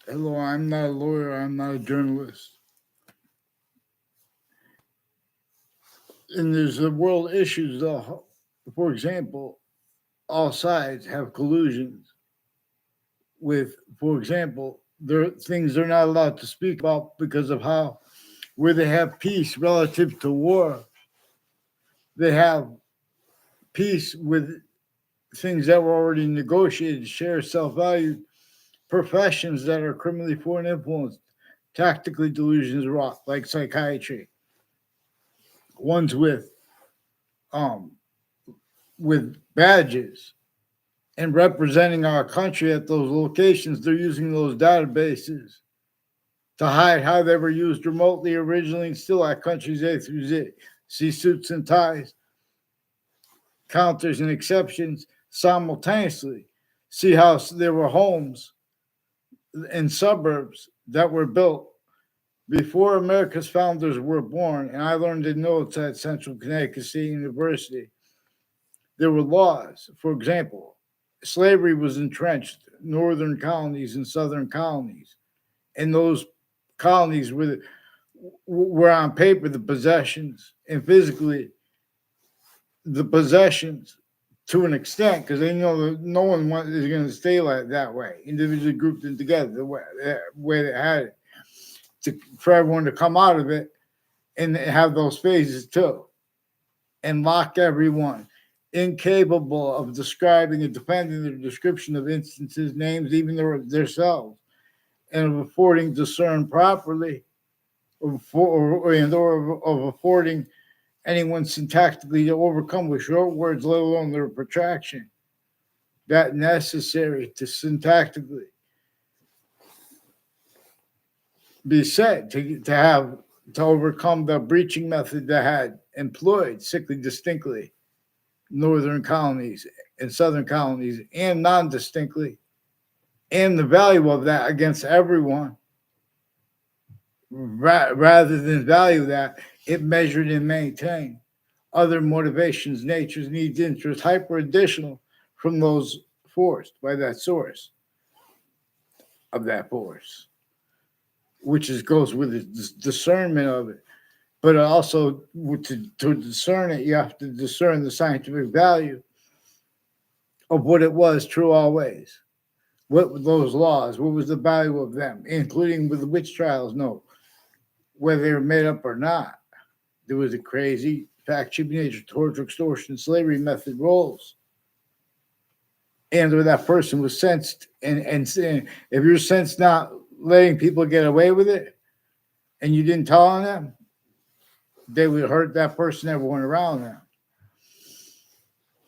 Hello, I'm not a lawyer, I'm not a journalist. And there's the world issues, though. For example, all sides have collusions with, for example, there are things they're not allowed to speak about because of how, where they have peace relative to war, they have peace with things that were already negotiated, share self value, professions that are criminally foreign influenced, tactically delusions wrought, like psychiatry, ones um with badges and representing our country at those locations. They're using those databases to hide how they were used remotely originally and still at countries A through Z. See suits and ties, counters and exceptions simultaneously. See how there were homes in suburbs that were built before America's founders were born. And I learned in notes at Central Connecticut State University. There were laws. For example, slavery was entrenched, northern colonies and southern colonies. And those colonies were on paper the possessions, and physically the possessions to an extent, because they know that no one is going to stay like that way, individually grouped them together the way they had it, for everyone to come out of it and have those phases too, and lock everyone incapable of describing and defending their description of instances, names, even themselves, and of affording discern properly, or of affording anyone syntactically to overcome with short words, let alone their protraction, that necessary to syntactically be said to overcome the breaching method that had employed sickly distinctly northern colonies and southern colonies and non-distinctly, and the value of that against everyone, rather than value that, it measured and maintained other motivations, natures, needs, interests, hyper-additional from those forced by that source of that force, which goes with the discernment of it. But also, to discern it, you have to discern the scientific value of what it was true always. What were those laws? What was the value of them, including with the witch trials? No, whether they were made up or not. There was a crazy fact sheet nature, torture, extortion, slavery method roles. And where that person was sensed, and if you're sensed not letting people get away with it, and you didn't tell on them, they would hurt that person, everyone around them.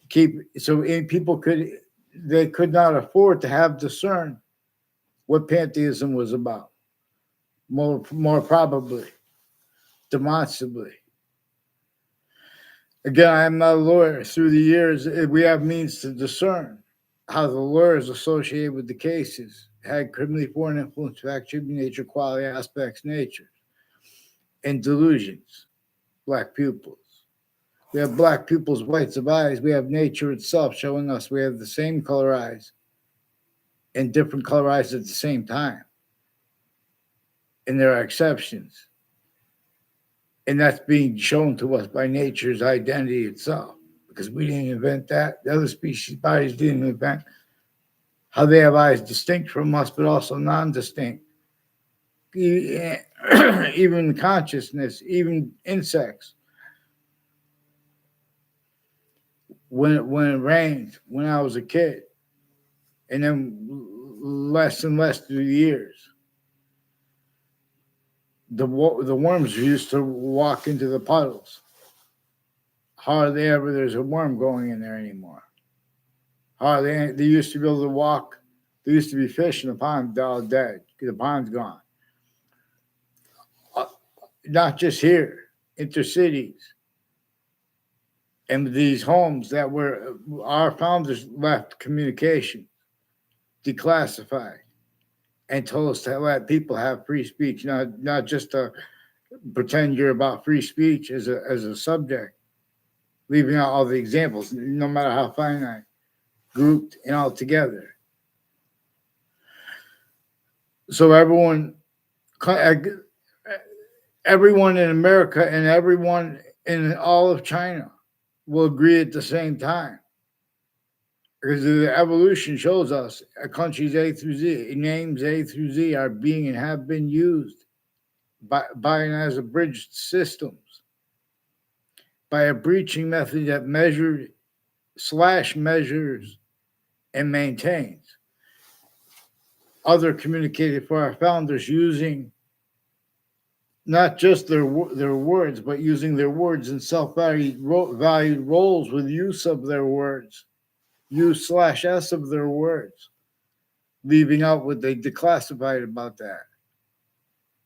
People could not afford to have discerned what pantheism was about. More probably, demonstrably. Again, I am not a lawyer. Through the years, we have means to discern how the lawyers associated with the cases had criminally foreign influence, fact, nature, quality aspects, nature, and delusions, black pupils. We have black pupils, whites of eyes. We have nature itself showing us we have the same color eyes and different color eyes at the same time. And there are exceptions. And that's being shown to us by nature's identity itself, because we didn't invent that. The other species bodies didn't invent how they have eyes distinct from us, but also non-distinct. Even consciousness, even insects. When it rained, when I was a kid, and then less and less through the years, the worms used to walk into the puddles. Hardly ever there's a worm going in there anymore. Hardly. They used to be able to walk. There used to be fish in the pond, all dead. The pond's gone. Not just here, intercities. And these homes that were, our founders left communication, declassified, and told us to let people have free speech, not just to pretend you're about free speech as a subject, leaving out all the examples, no matter how finite, grouped and all together. So everyone in America and everyone in all of China will agree at the same time. Because the evolution shows us countries A through Z, names A through Z are being and have been used by and as abridged systems by a breaching method that measures and maintains. Other communicated for our founders using not just their words, but using their words in self-valued roles with use of their words, use/s of their words, leaving out what they declassified about that,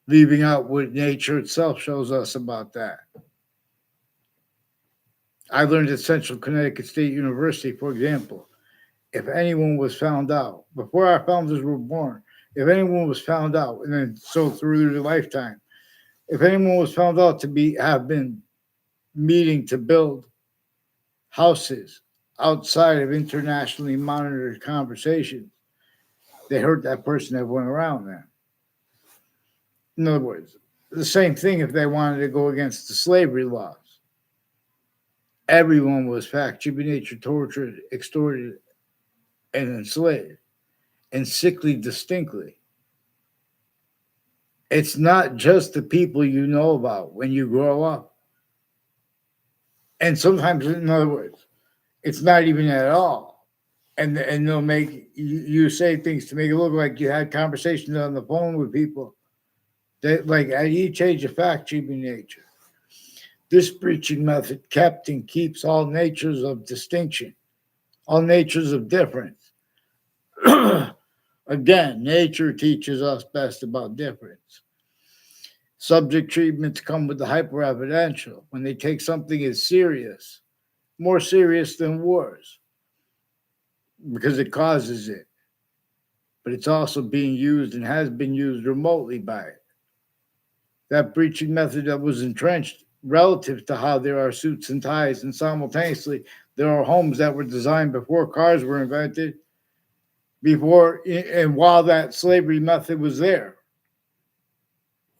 leaving out what nature itself shows us about that. I learned at Central Connecticut State University, for example, if anyone was found out, before our founders were born, if anyone was found out, and then so through their lifetime, if anyone was found out to have been meeting to build houses outside of internationally monitored conversations, they hurt that person that went around them. In other words, the same thing if they wanted to go against the slavery laws. Everyone was fact, tribunation, tortured, extorted, and enslaved, and sickly distinctly. It's not just the people you know about when you grow up. And sometimes, in other words, it's not even at all. And they'll make you say things to make it look like you had conversations on the phone with people that, like, at each age of fact, human nature. This breaching method kept and keeps all natures of distinction, all natures of difference. Again, nature teaches us best about difference. Subject treatments come with the hyper-evidential when they take something as serious, more serious than wars, because it causes it. But it's also being used and has been used remotely by it. That breaching method that was entrenched relative to how there are suits and ties, and simultaneously there are homes that were designed before cars were invented, before and while that slavery method was there.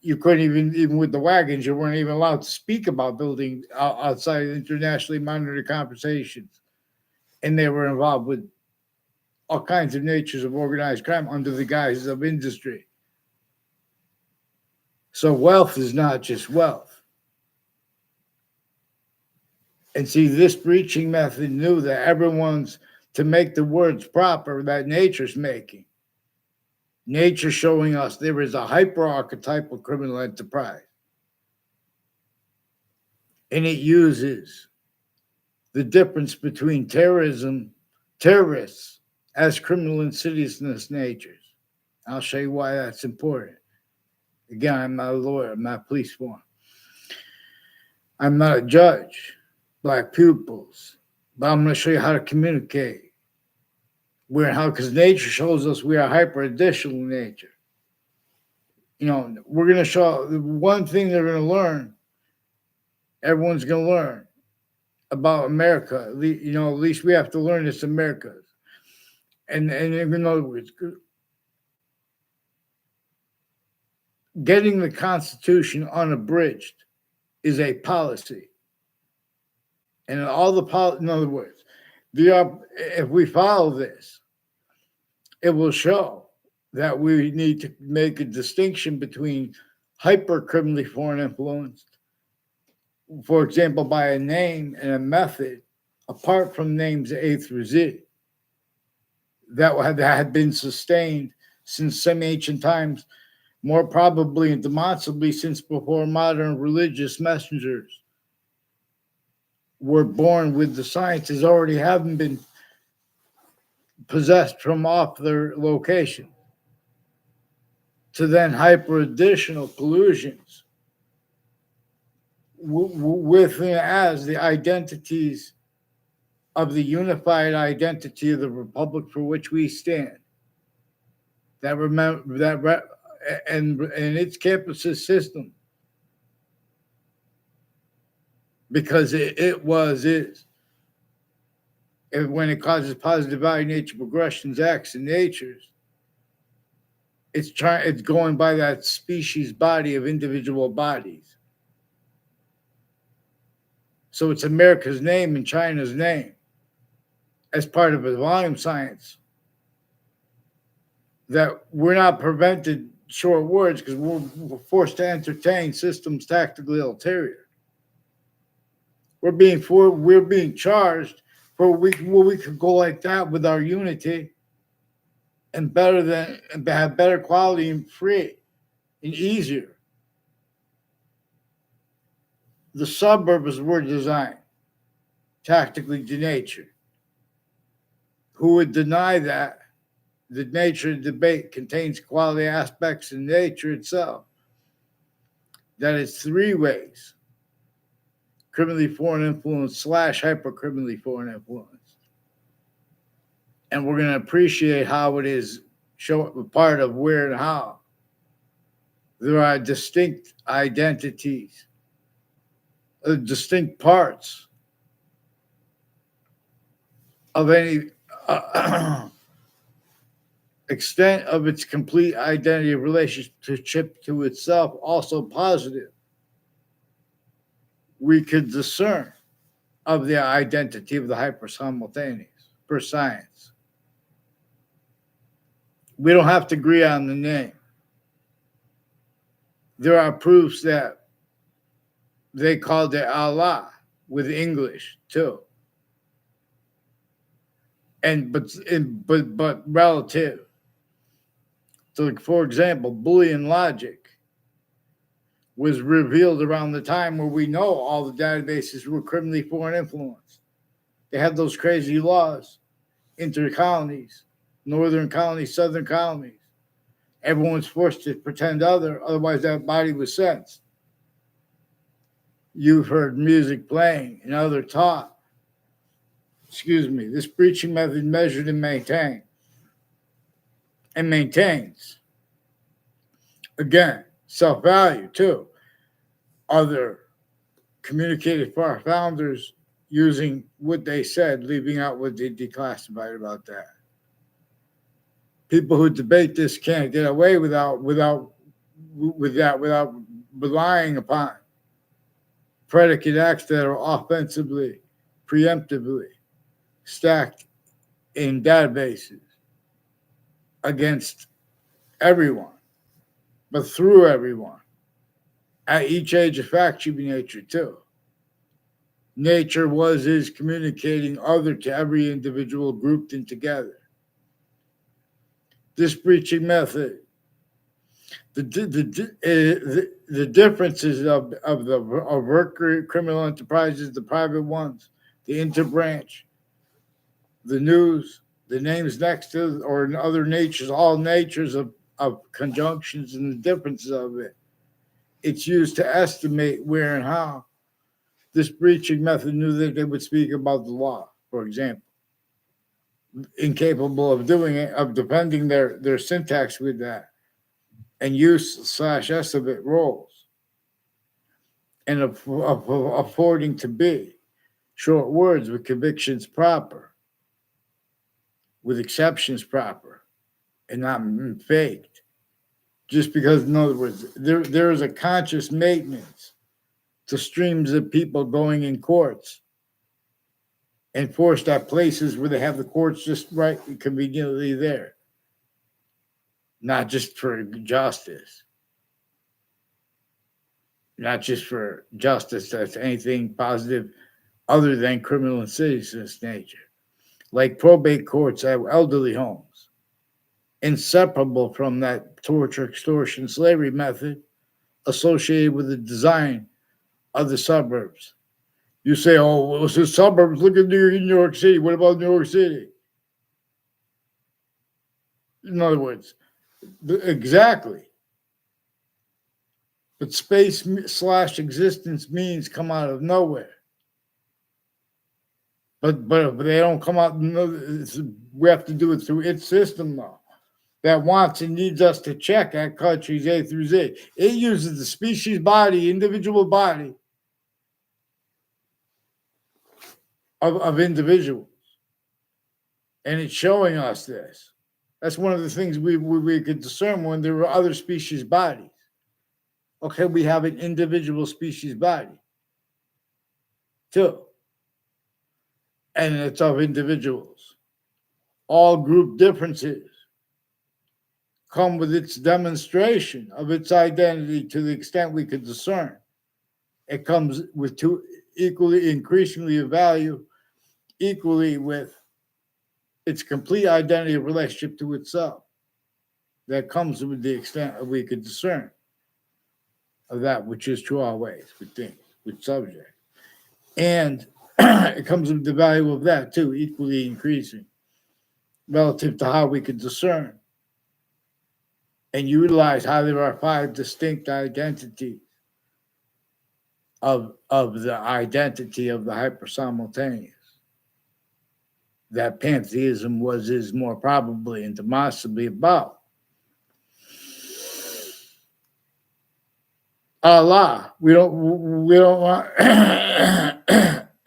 You couldn't even with the wagons, you weren't even allowed to speak about building outside internationally monitored conversations. And they were involved with all kinds of natures of organized crime under the guise of industry. So wealth is not just wealth. And see, this breaching method knew that everyone's to make the words proper that nature's making. Nature showing us there is a hyper-archetypal criminal enterprise. And it uses the difference between terrorists as criminal insidiousness natures. I'll show you why that's important. Again, I'm not a lawyer, I'm not a police form. I'm not a judge, black pupils, but I'm going to show you how to communicate. Because nature shows us we are hyper-evidential in nature. We're going to show the one thing they're going to learn, everyone's going to learn about America. At least we have to learn it's America's. And in other words, getting the Constitution unabridged is a policy. And in other words, if we follow this, it will show that we need to make a distinction between hyper-criminally foreign influenced, for example, by a name and a method, apart from names A through Z, that had been sustained since some ancient times, more probably and demonstrably since before modern religious messengers were born with the sciences already having been possessed from off their location, to then hyper-additional collusions with as the identities of the unified identity of the republic for which we stand. And its campuses system, because it is. And when it causes positive value nature progressions, acts, and natures, It's going by that species body of individual bodies. So it's America's name and China's name as part of a volume science that we're not prevented short words because we're forced to entertain systems tactically ulterior. We're being charged for we could go like that with our unity and have better quality and free and easier. The suburbs were designed tactically to nature. Who would deny that the nature debate contains quality aspects in nature itself? That is three ways: criminally foreign influence / hyper-criminally foreign influence. And we're going to appreciate how it is show part of where and how. There are distinct identities, distinct parts of any extent of its complete identity relationship to itself, also positive. We could discern of the identity of the hyper-simultaneous per science. We don't have to agree on the name. There are proofs that they called it Allah with English too. But relative. So, like, for example, Boolean logic was revealed around the time where we know all the databases were criminally foreign influenced. They had those crazy laws, inter-colonies, northern colonies, southern colonies. Everyone was forced to pretend otherwise that body was sensed. You've heard music playing and other taught. This breaching method measured and maintained. And maintains. Again, self-value too. Other communicated for our founders using what they said, leaving out what they declassified about that. People who debate this can't get away without relying upon predicate acts that are offensively, preemptively stacked in databases against everyone, but through everyone. At each age of fact should be nature too. Nature is communicating other to every individual grouped in together. This breaching method, the differences of overt criminal enterprises, the private ones, the interbranch, the news, the names next to or other natures, all natures of conjunctions and the differences of it. It's used to estimate where and how. This breaching method knew that they would speak about the law, for example. Incapable of doing it, of defending their syntax with that, and use / estimate roles, and affording to be short words with convictions proper, with exceptions proper, and not faked. Just because, in other words, there is a conscious maintenance to streams of people going in courts enforced at places where they have the courts just right and conveniently there, not just for justice, that's anything positive other than criminal and citizen's nature, like probate courts at elderly homes, inseparable from that torture, extortion, slavery method associated with the design of the suburbs. You say, oh, well, it's the suburbs. Look at New York City. What about New York City? In other words, exactly. But space / existence means come out of nowhere. But they don't come out. We have to do it through its system, though, that wants and needs us to check at countries A through Z. It uses the species body, individual body of individuals. And it's showing us this. That's one of the things we could discern when there were other species bodies. Okay, we have an individual species body too, and it's of individuals. All group differences come with its demonstration of its identity to the extent we could discern. It comes with two equally, increasingly of value, equally with its complete identity of relationship to itself. That comes with the extent that we could discern of that which is true always with things, with subject. And it comes with the value of that too, equally increasing relative to how we could discern and utilize how there are 5 distinct identities of the identity of the hyper-simultaneous. That pantheism is more probably and demonstrably about. Allah, we don't want,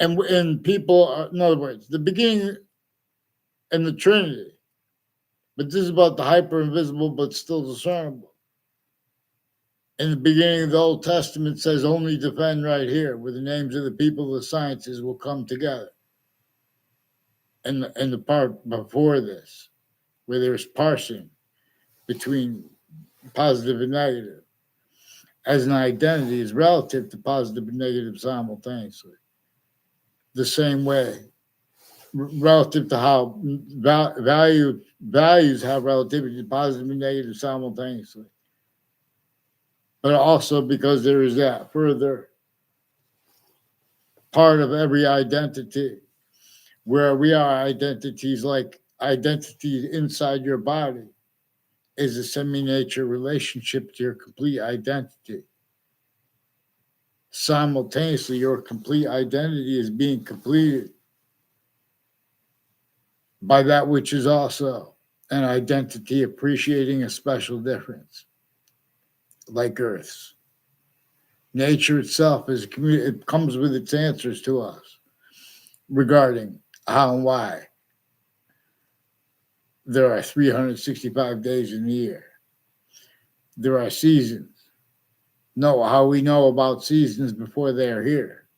and people, in other words, the beginning and the Trinity, but this is about the hyper-invisible but still discernible. In the beginning of the Old Testament says only defend right here, where the names of the people of the sciences will come together. And the part before this, where there's parsing between positive and negative, as an identity is relative to positive and negative simultaneously. The same way, relative to how values have relativity to positive and negative simultaneously. But also because there is that further part of every identity where we are identities, like identities inside your body is a semi-nature relationship to your complete identity. Simultaneously, your complete identity is being completed by that which is also an identity appreciating a special difference, like Earth's. Nature itself is it comes with its answers to us regarding how and why there are 365 days in the year. There are seasons. No, how we know about seasons before they are here.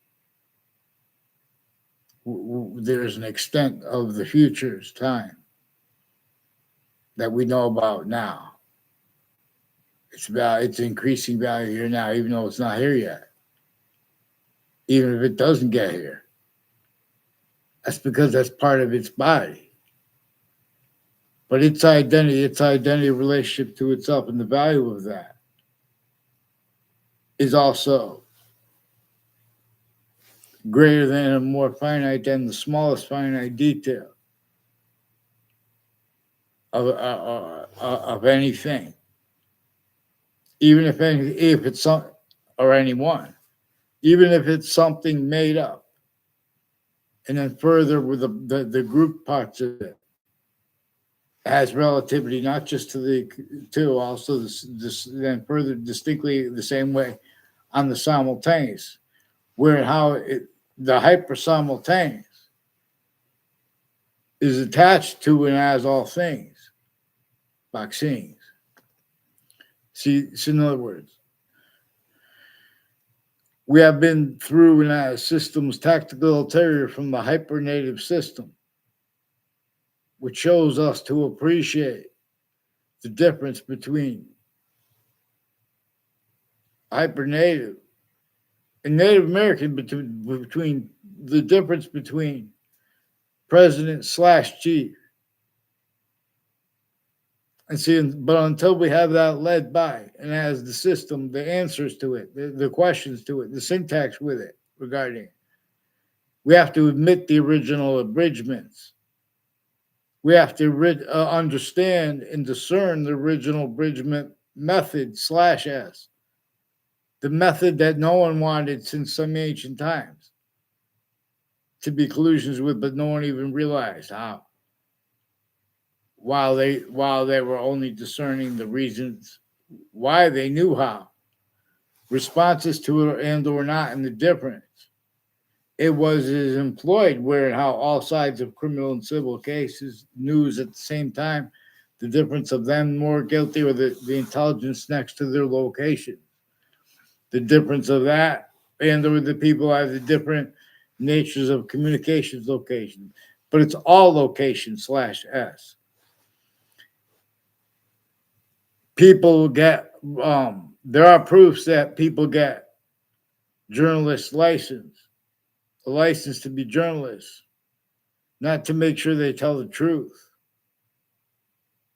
There's an extent of the future's time that we know about now. It's increasing value here now, even though it's not here yet. Even if it doesn't get here. That's because that's part of its body. But its identity relationship to itself, and the value of that is also greater than and more finite than the smallest finite detail of anything. Even if it's some, or anyone, even if it's something made up. And then further with the group parts of it has relativity not just to also this then further distinctly the same way on the simultaneous, where the hyper-simultaneous is attached to and as all things, vaccines. See, so in other words, we have been through and as systems tactical ulterior from the hyper-native system, which shows us to appreciate the difference between hyper-native and Native American, between the difference between president/chief. And see, but until we have that led by, and as the system, the answers to it, the questions to it, the syntax with it regarding it, we have to admit the original abridgments. We have to understand and discern the original abridgment method /S, the method that no one wanted since some ancient times to be collusions with, but no one even realized how. While they were only discerning the reasons why, they knew how. Responses to it and or not, and the difference. It was employed where and how all sides of criminal and civil cases, news at the same time, The difference of them more guilty or the intelligence next to their location. The difference of that and or the people have the different natures of communications location. But it's all location /S. People get, there are proofs that people get journalist license, a license to be journalists, not to make sure they tell the truth,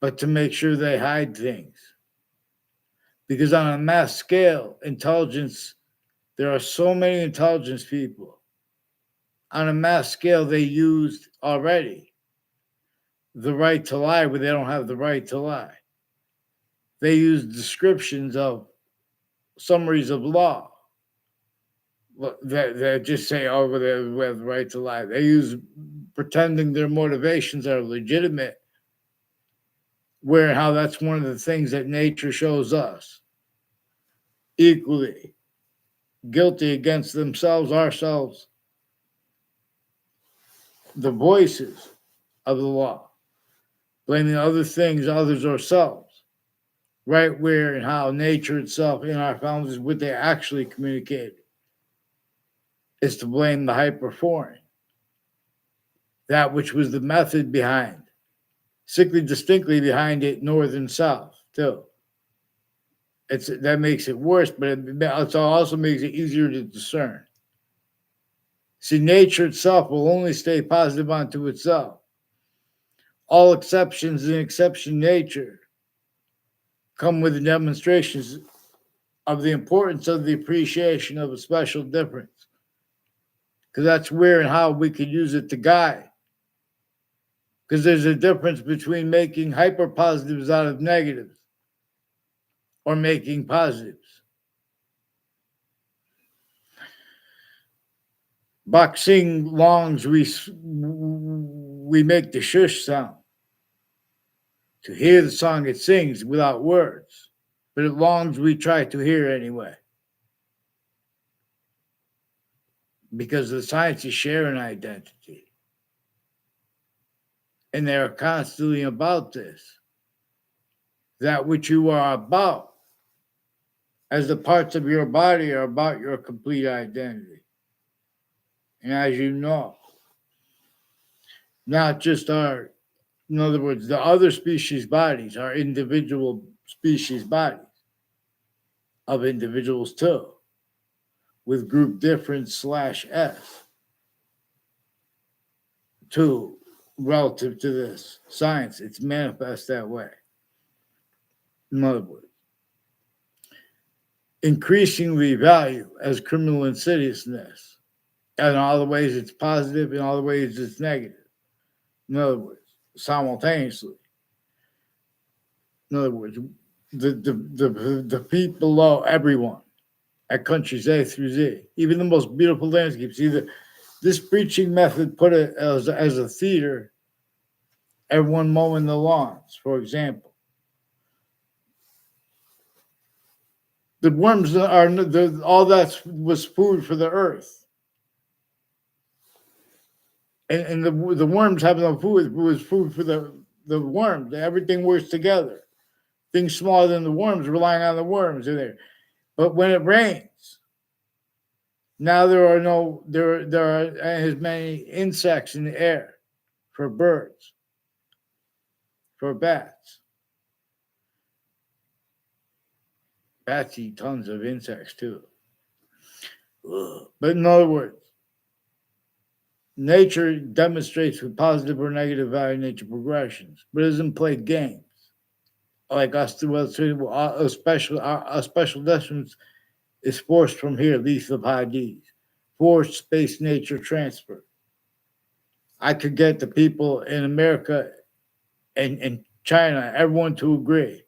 but to make sure they hide things. Because on a mass scale, intelligence, there are so many intelligence people. On a mass scale, they used already the right to lie where they don't have the right to lie. They use descriptions of summaries of law that just say, oh, we have the right to lie. They use pretending their motivations are legitimate, where and how that's one of the things that nature shows us. Equally guilty against themselves, ourselves, the voices of the law, blaming other things, others, ourselves, right where and how nature itself in our founders, what they actually communicated, is to blame the hyper-foreign, that which was the method behind, sickly distinctly behind it, north and south, too. That makes it worse, but it also makes it easier to discern. See, nature itself will only stay positive unto itself. All exceptions in exception nature come with the demonstrations of the importance of the appreciation of a special difference. Because that's where and how we could use it to guide. Because there's a difference between making hyper positives out of negatives or making positives. Boxing longs, we make the shush sound to hear the song it sings without words, but it longs we try to hear anyway. Because the sciences share an identity. And they are constantly about this. That which you are about, as the parts of your body are about your complete identity. And as you know, not just our, in other words, the other species bodies are individual species bodies of individuals too, with group difference /S, too, relative to this science. It's manifest that way. In other words, increasingly value as criminal insidiousness. In all the ways it's positive, in all the ways it's negative. In other words, simultaneously. In other words, the feet below everyone at countries A through Z, even the most beautiful landscapes. Either this preaching method put it as a theater, everyone mowing the lawns, for example. The worms are all that was food for the earth. And the worms having no food was food for the worms. Everything works together. Things smaller than the worms relying on the worms in there. But when it rains, now there are as many insects in the air for birds, for bats. Bats eat tons of insects too. But in other words, nature demonstrates with positive or negative value nature progressions, but it doesn't play games. Like us, a special difference is forced from here, least of high D's. Forced space nature transfer. I could get the people in America and China, everyone to agree.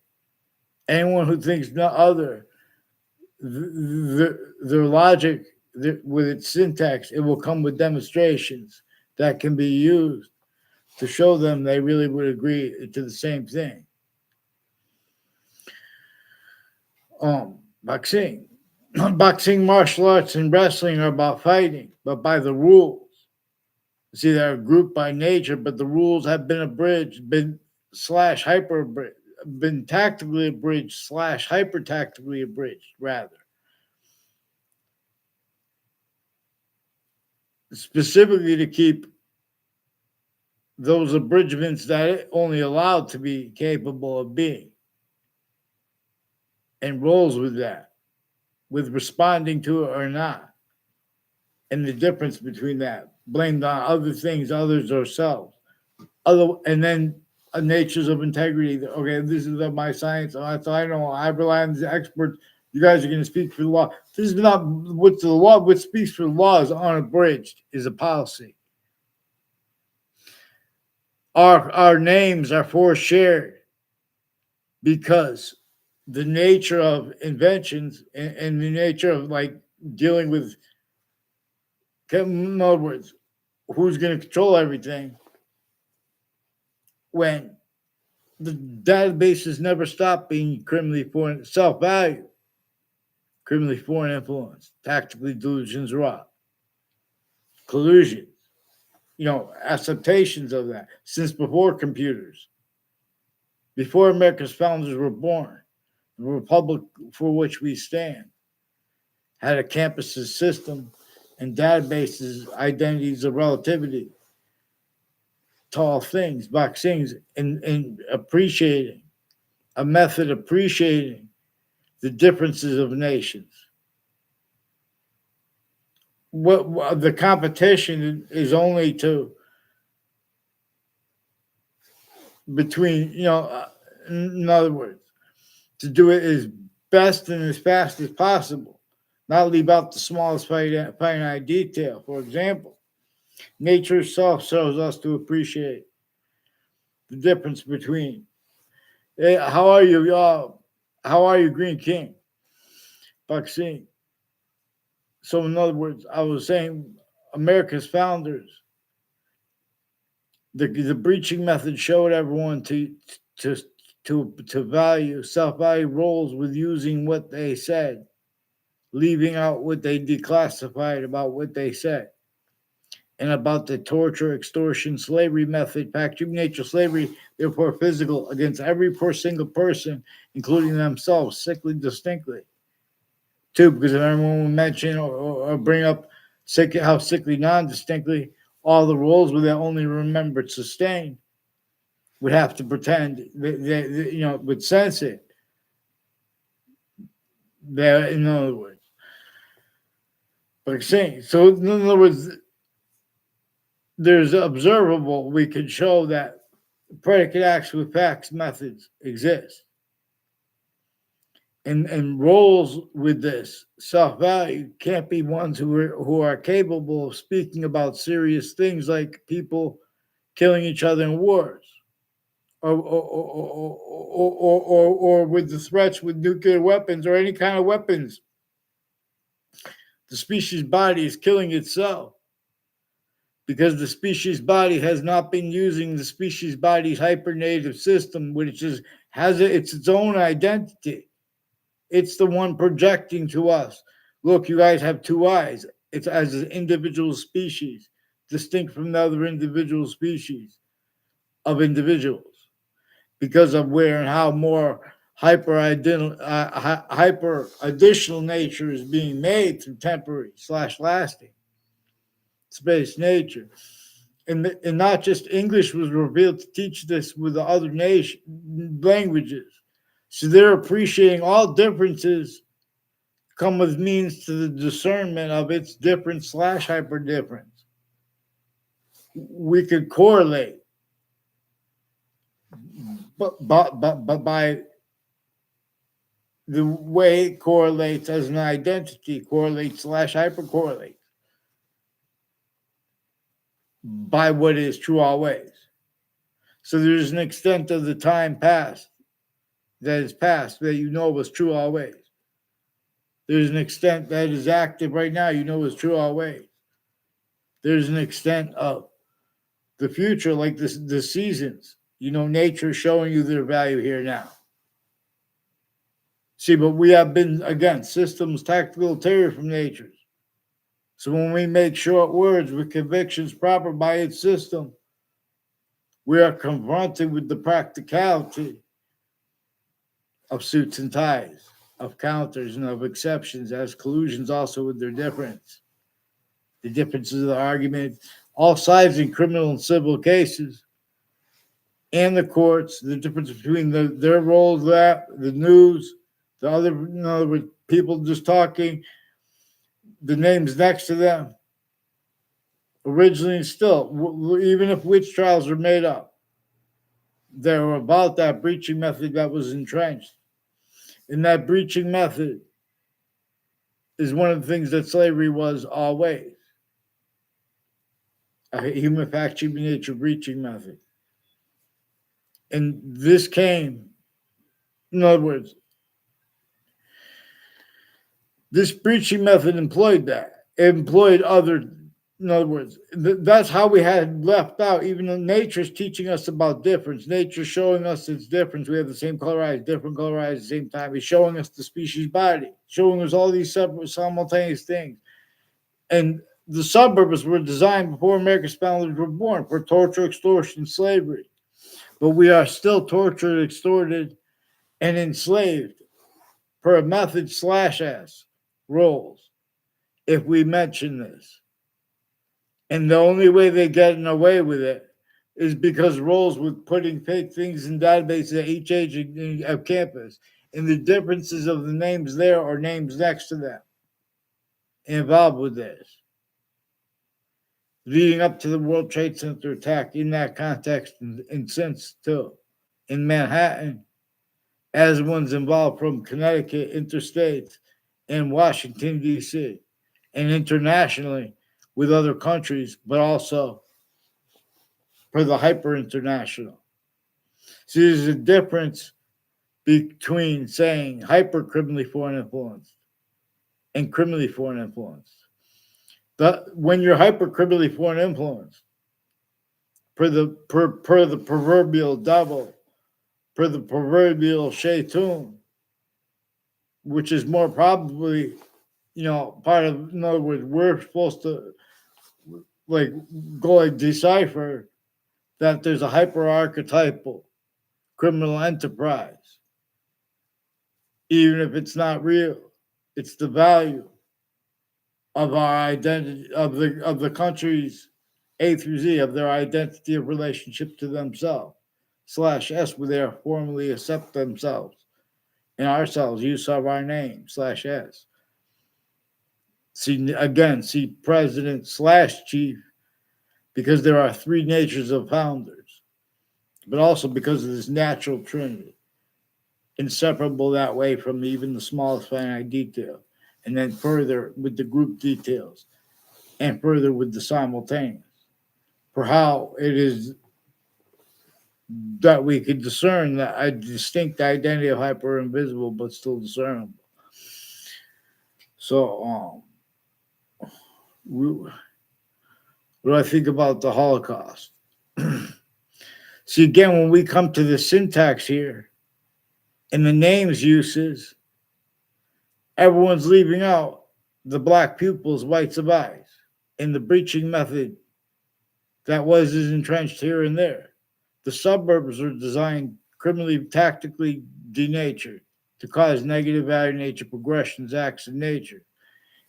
Anyone who thinks no other, their logic with its syntax, it will come with demonstrations that can be used to show them they really would agree to the same thing. Boxing, martial arts, and wrestling are about fighting, but by the rules. See, they're a group by nature, but the rules have been abridged, been slash hyper been tactically abridged slash hyper tactically abridged, rather, specifically to keep those abridgments that it only allowed to be capable of being, and rolls with that, with responding to it or not, and the difference between that, blamed on other things, others, ourselves, and then natures of integrity. Okay, this is my science. So I know I rely on the experts. You guys are going to speak for the law. This is not what the law. What speaks for the law is unabridged. Is a policy. Our names are foreshared because the nature of inventions and the nature of like dealing with, in other words, who's going to control everything when the databases never stop being criminally foreign, self-value, criminally foreign influence, tactically delusions wrought, collusion, acceptations of that since before computers, before America's founders were born. The republic for which we stand had a campuses system and databases, identities of relativity, tall things, box things, and appreciating a method appreciating the differences of nations. What the competition is only to between, in other words, to do it as best and as fast as possible, not leave out the smallest finite detail. For example, nature itself shows us to appreciate the difference between. Hey, how are you, y'all? How are you, Green King? Vaccine. So, in other words, I was saying America's founders, the breaching method showed everyone to value self-value roles with using what they said, leaving out what they declassified about what they said, and about the torture, extortion, slavery method, packaging nature, slavery, therefore physical, against every poor single person, including themselves, sickly distinctly. Too, because if everyone will mention or bring up how sickly non-distinctly, all the roles were that only remembered sustained would have to pretend they would sense it. There, in other words, but saying so. In other words, there's observable. We can show that predicate acts with facts methods exist, and roles with this self-value can't be ones who are capable of speaking about serious things like people killing each other in wars, or with the threats with nuclear weapons or any kind of weapons. The species body is killing itself because the species body has not been using the species body's hypernative system, which it's its own identity. It's the one projecting to us. Look, you guys have two eyes. It's as an individual species, distinct from the other individual species of individuals, because of where and how more hyper additional nature is being made through temporary / lasting space nature. And not just English was revealed to teach this with the other languages. So they're appreciating all differences come with means to the discernment of its difference / hyper difference. We could correlate, but by the way it correlates as an identity, correlates / hyper correlates by what is true always. So there's an extent of the time past that is past that was true always. There's an extent that is active right now, is true always. There's an extent of the future, like the seasons, nature showing you their value here now. See, but we have been, again, systems tactical terror from nature. So when we make short words with convictions proper by its system, we are confronted with the practicality of suits and ties, of counters and of exceptions, as collusions also with their difference. The differences of the argument, all sides in criminal and civil cases, and the courts, the difference between their role, that the news, the other, in other words, people just talking, the names next to them. Originally, and still, even if witch trials are made up, they were about that breaching method that was entrenched. And that breaching method is one of the things that slavery was always, a human fact, human nature breaching method. And this came, in other words, this breaching method employed that. It employed other, in other words, that's how we had left out, even though nature's teaching us about difference. Nature's showing us its difference. We have the same color eyes, different color eyes at the same time. It's showing us the species body, showing us all these separate simultaneous things. And the suburbs were designed before America's founders were born for torture, extortion, slavery. But we are still tortured, extorted, and enslaved per a method /s roles if we mention this. And the only way they're getting away with it is because roles with putting fake things in databases at each age of campus. And the differences of the names there or names next to them involved with this. Leading up to the World Trade Center attack in that context and since too. In Manhattan, as ones involved from Connecticut, interstate, and Washington, D.C., and internationally with other countries, but also for the hyper-international. See, there's a difference between saying hyper-criminally foreign influenced and criminally foreign influenced. When you're hyper-criminally foreign influenced, per the proverbial devil, per the proverbial shaitan, which is more probably, part of, in other words, we're supposed to go and decipher that there's a hyper-archetypal criminal enterprise. Even if it's not real, it's the value of our identity, of the country's A through Z, of their identity of relationship to themselves, /s, where they formally accept themselves and ourselves, use of our name, /s. See president /chief, because there are three natures of founders, but also because of this natural trinity, inseparable that way from even the smallest finite detail, and then further with the group details, and further with the simultaneous, for how it is that we could discern that a distinct identity of hyper-invisible but still discernible. So, what do I think about the Holocaust? See, again, when we come to the syntax here and the names uses, everyone's leaving out the black pupils, whites of eyes, and the breaching method that was entrenched here and there. The suburbs are designed criminally, tactically denatured to cause negative value nature progressions, acts of nature,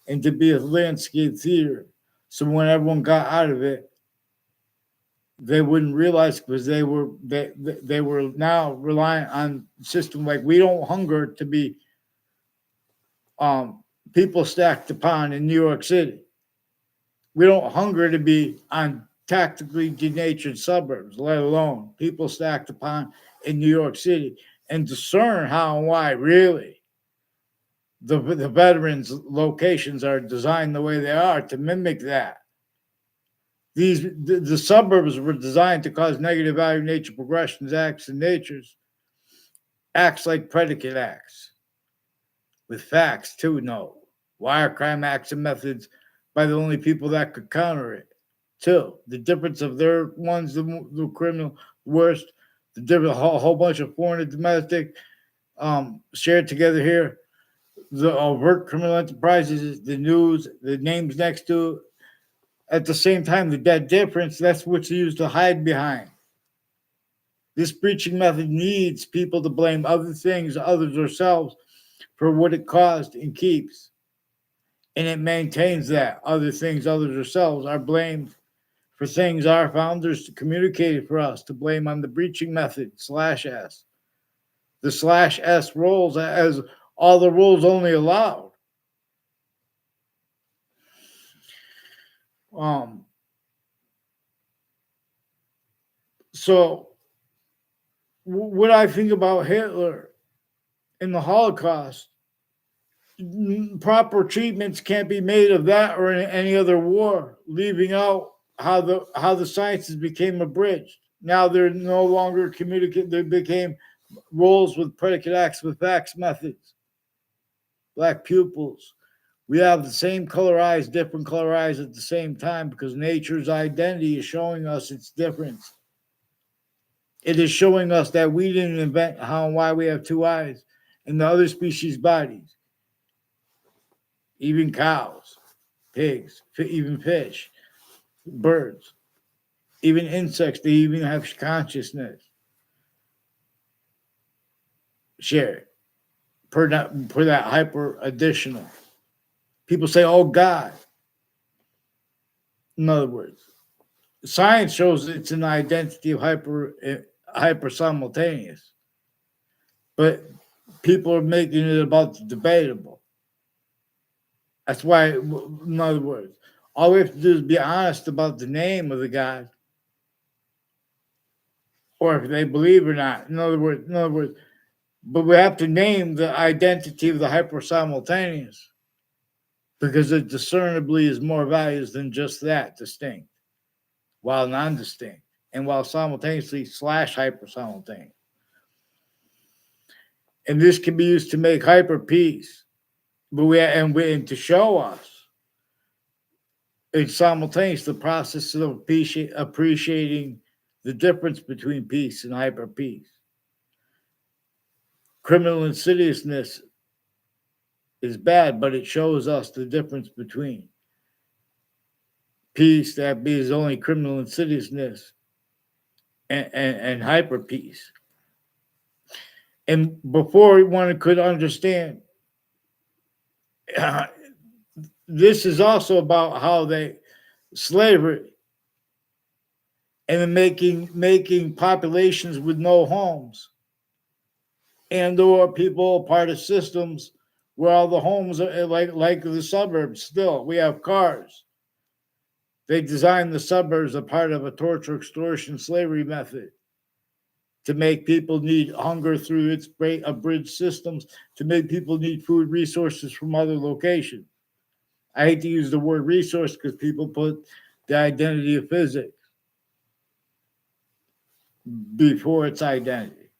and to be a landscape theater. So when everyone got out of it, they wouldn't realize, because they were now reliant on a system like we don't hunger to be people stacked upon in New York City. We don't hunger to be on tactically denatured suburbs, let alone people stacked upon in New York City, and discern how and why really the veterans' locations are designed the way they are to mimic that. The suburbs were designed to cause negative value nature progressions, acts, and natures, acts like predicate acts, with facts too, no. Wire crime acts and methods by the only people that could counter it. Too, the difference of their ones, the criminal worst, the different whole bunch of foreign and domestic shared together here. The overt criminal enterprises, the news, the names next to it. At the same time, that difference, that's what's used to hide behind This breaching method needs people to blame other things, others, ourselves for what it caused and keeps. And it maintains that other things, others, ourselves are blamed for things our founders communicated for us to blame on the breaching method /s. The /s roles as all the rules only allowed. So what I think about Hitler in the Holocaust, proper treatments can't be made of that or any other war, leaving out how the sciences became abridged. Now they're no longer communicate. They became roles with predicate acts with facts methods. Black pupils. We have the same color eyes, different color eyes at the same time because nature's identity is showing us its difference. It is showing us that we didn't invent how and why we have two eyes in the other species' bodies. Even cows, pigs, even fish, birds, even insects, they even have consciousness. Share per that hyper-additional. People say, oh, God. In other words, science shows it's an identity of hyper-simultaneous. But people are making it about the debatable. That's why, in other words, all we have to do is be honest about the name of the God, or if they believe or not. In other words, but we have to name the identity of the hyper-simultaneous because it discernibly is more values than just that distinct, while non-distinct, and while simultaneously /hyper-simultaneous. And this can be used to make hyper peace, but and to show us it's simultaneous the process of appreciating the difference between peace and hyper peace. Criminal insidiousness is bad, but it shows us the difference between peace that is only criminal insidiousness and hyper peace. And before one could understand, this is also about how slavery and then making populations with no homes and or people part of systems where all the homes are like the suburbs. Still, we have cars. They designed the suburbs a part of a torture, extortion, slavery method to make people need hunger through its abridged systems, to make people need food resources from other locations. I hate to use the word resource because people put the identity of physics before its identity,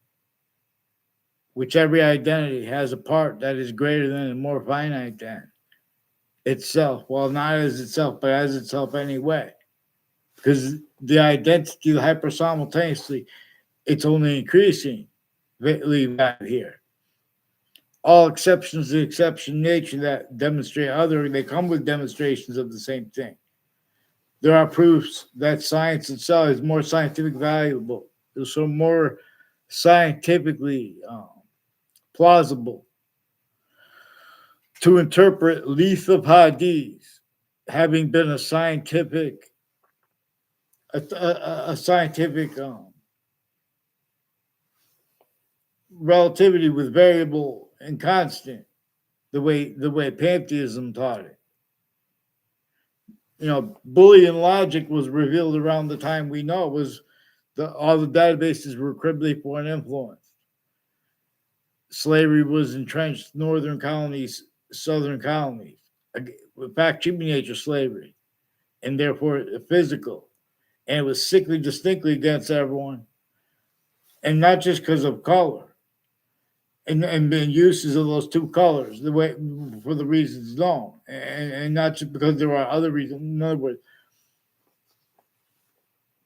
which every identity has a part that is greater than and more finite than itself. Well, not as itself, but as itself anyway. Because the identity of hyper-simultaneously, it's only increasing value here. All exceptions to exception nature that demonstrate they come with demonstrations of the same thing. There are proofs that science itself is more scientific valuable, so more scientifically plausible to interpret Leith of Hadith having been a scientific relativity with variable and constant, the way pantheism taught it. Boolean logic was revealed around the time we know all the databases were cribbly for an influence. Slavery was entrenched northern colonies, southern colonies. Fact, human nature slavery, and therefore physical. And it was sickly distinctly against everyone. And not just because of color. And uses of those two colors for the reasons known. And not just because there are other reasons. In other words,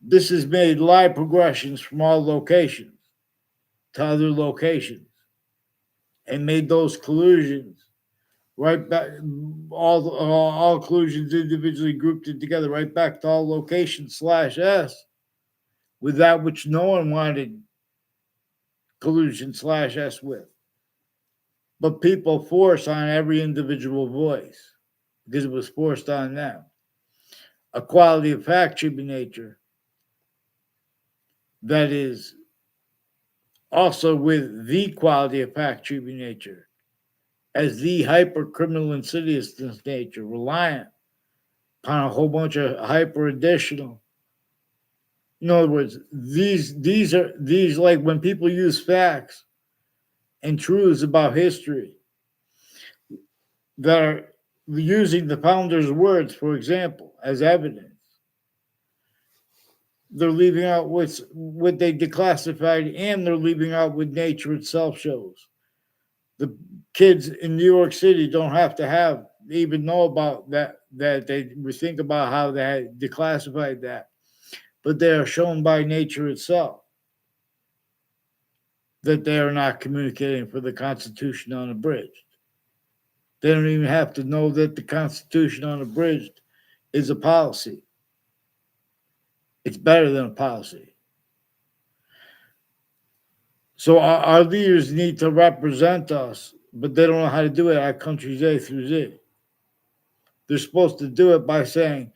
this has made live progressions from all locations to other locations and made those collusions right back, all collusions individually grouped it together right back to all locations /s with that which no one wanted collusion / S with. But people force on every individual voice because it was forced on them. A quality of fact treatment nature that is also with the quality of fact treatment nature as the hyper criminal insidiousness nature, reliant upon a whole bunch of hyper additional. In other words, these are like when people use facts and truths about history that are using the founder's words, for example, as evidence. They're leaving out what they declassified, and they're leaving out what nature itself shows. The kids in New York City don't have to even know about that they think about how they had declassified that, but they are shown by nature itself that they are not communicating for the Constitution unabridged. They don't even have to know that the Constitution unabridged is a policy. It's better than a policy. So our leaders need to represent us, but they don't know how to do it at countries A through Z. They're supposed to do it by saying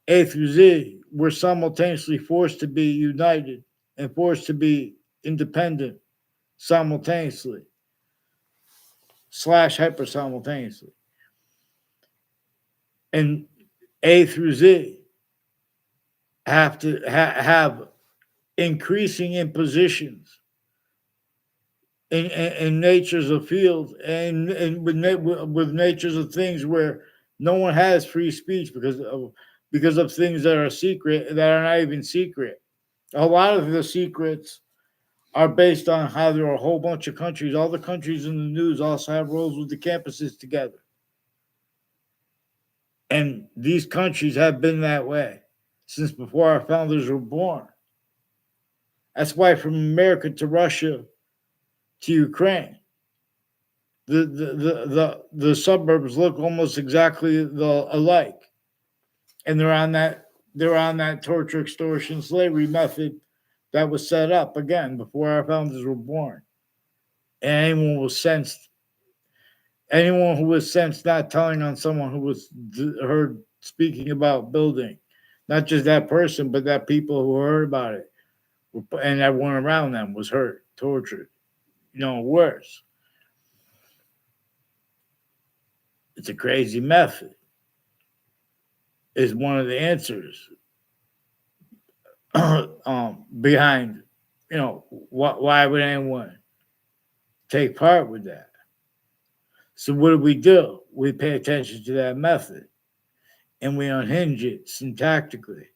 A through Z, we're simultaneously forced to be united and forced to be independent simultaneously / hyper simultaneously. And A through Z have to have increasing impositions in natures of fields and with natures of things where no one has free speech because of things that are secret, that are not even secret. A lot of the secrets are based on how there are a whole bunch of countries. All the countries in the news also have roles with the campuses together. And these countries have been that way since before our founders were born. That's why from America to Russia to Ukraine, the suburbs look almost exactly alike. And they're on that torture, extortion, slavery method that was set up again before our founders were born. And anyone who was sensed not telling on someone who was heard speaking about building, not just that person, but that people who heard about it, and everyone around them was hurt, tortured, worse. It's a crazy method. Is one of the answers behind, why would anyone take part with that? So what do? We pay attention to that method, and we unhinge it syntactically.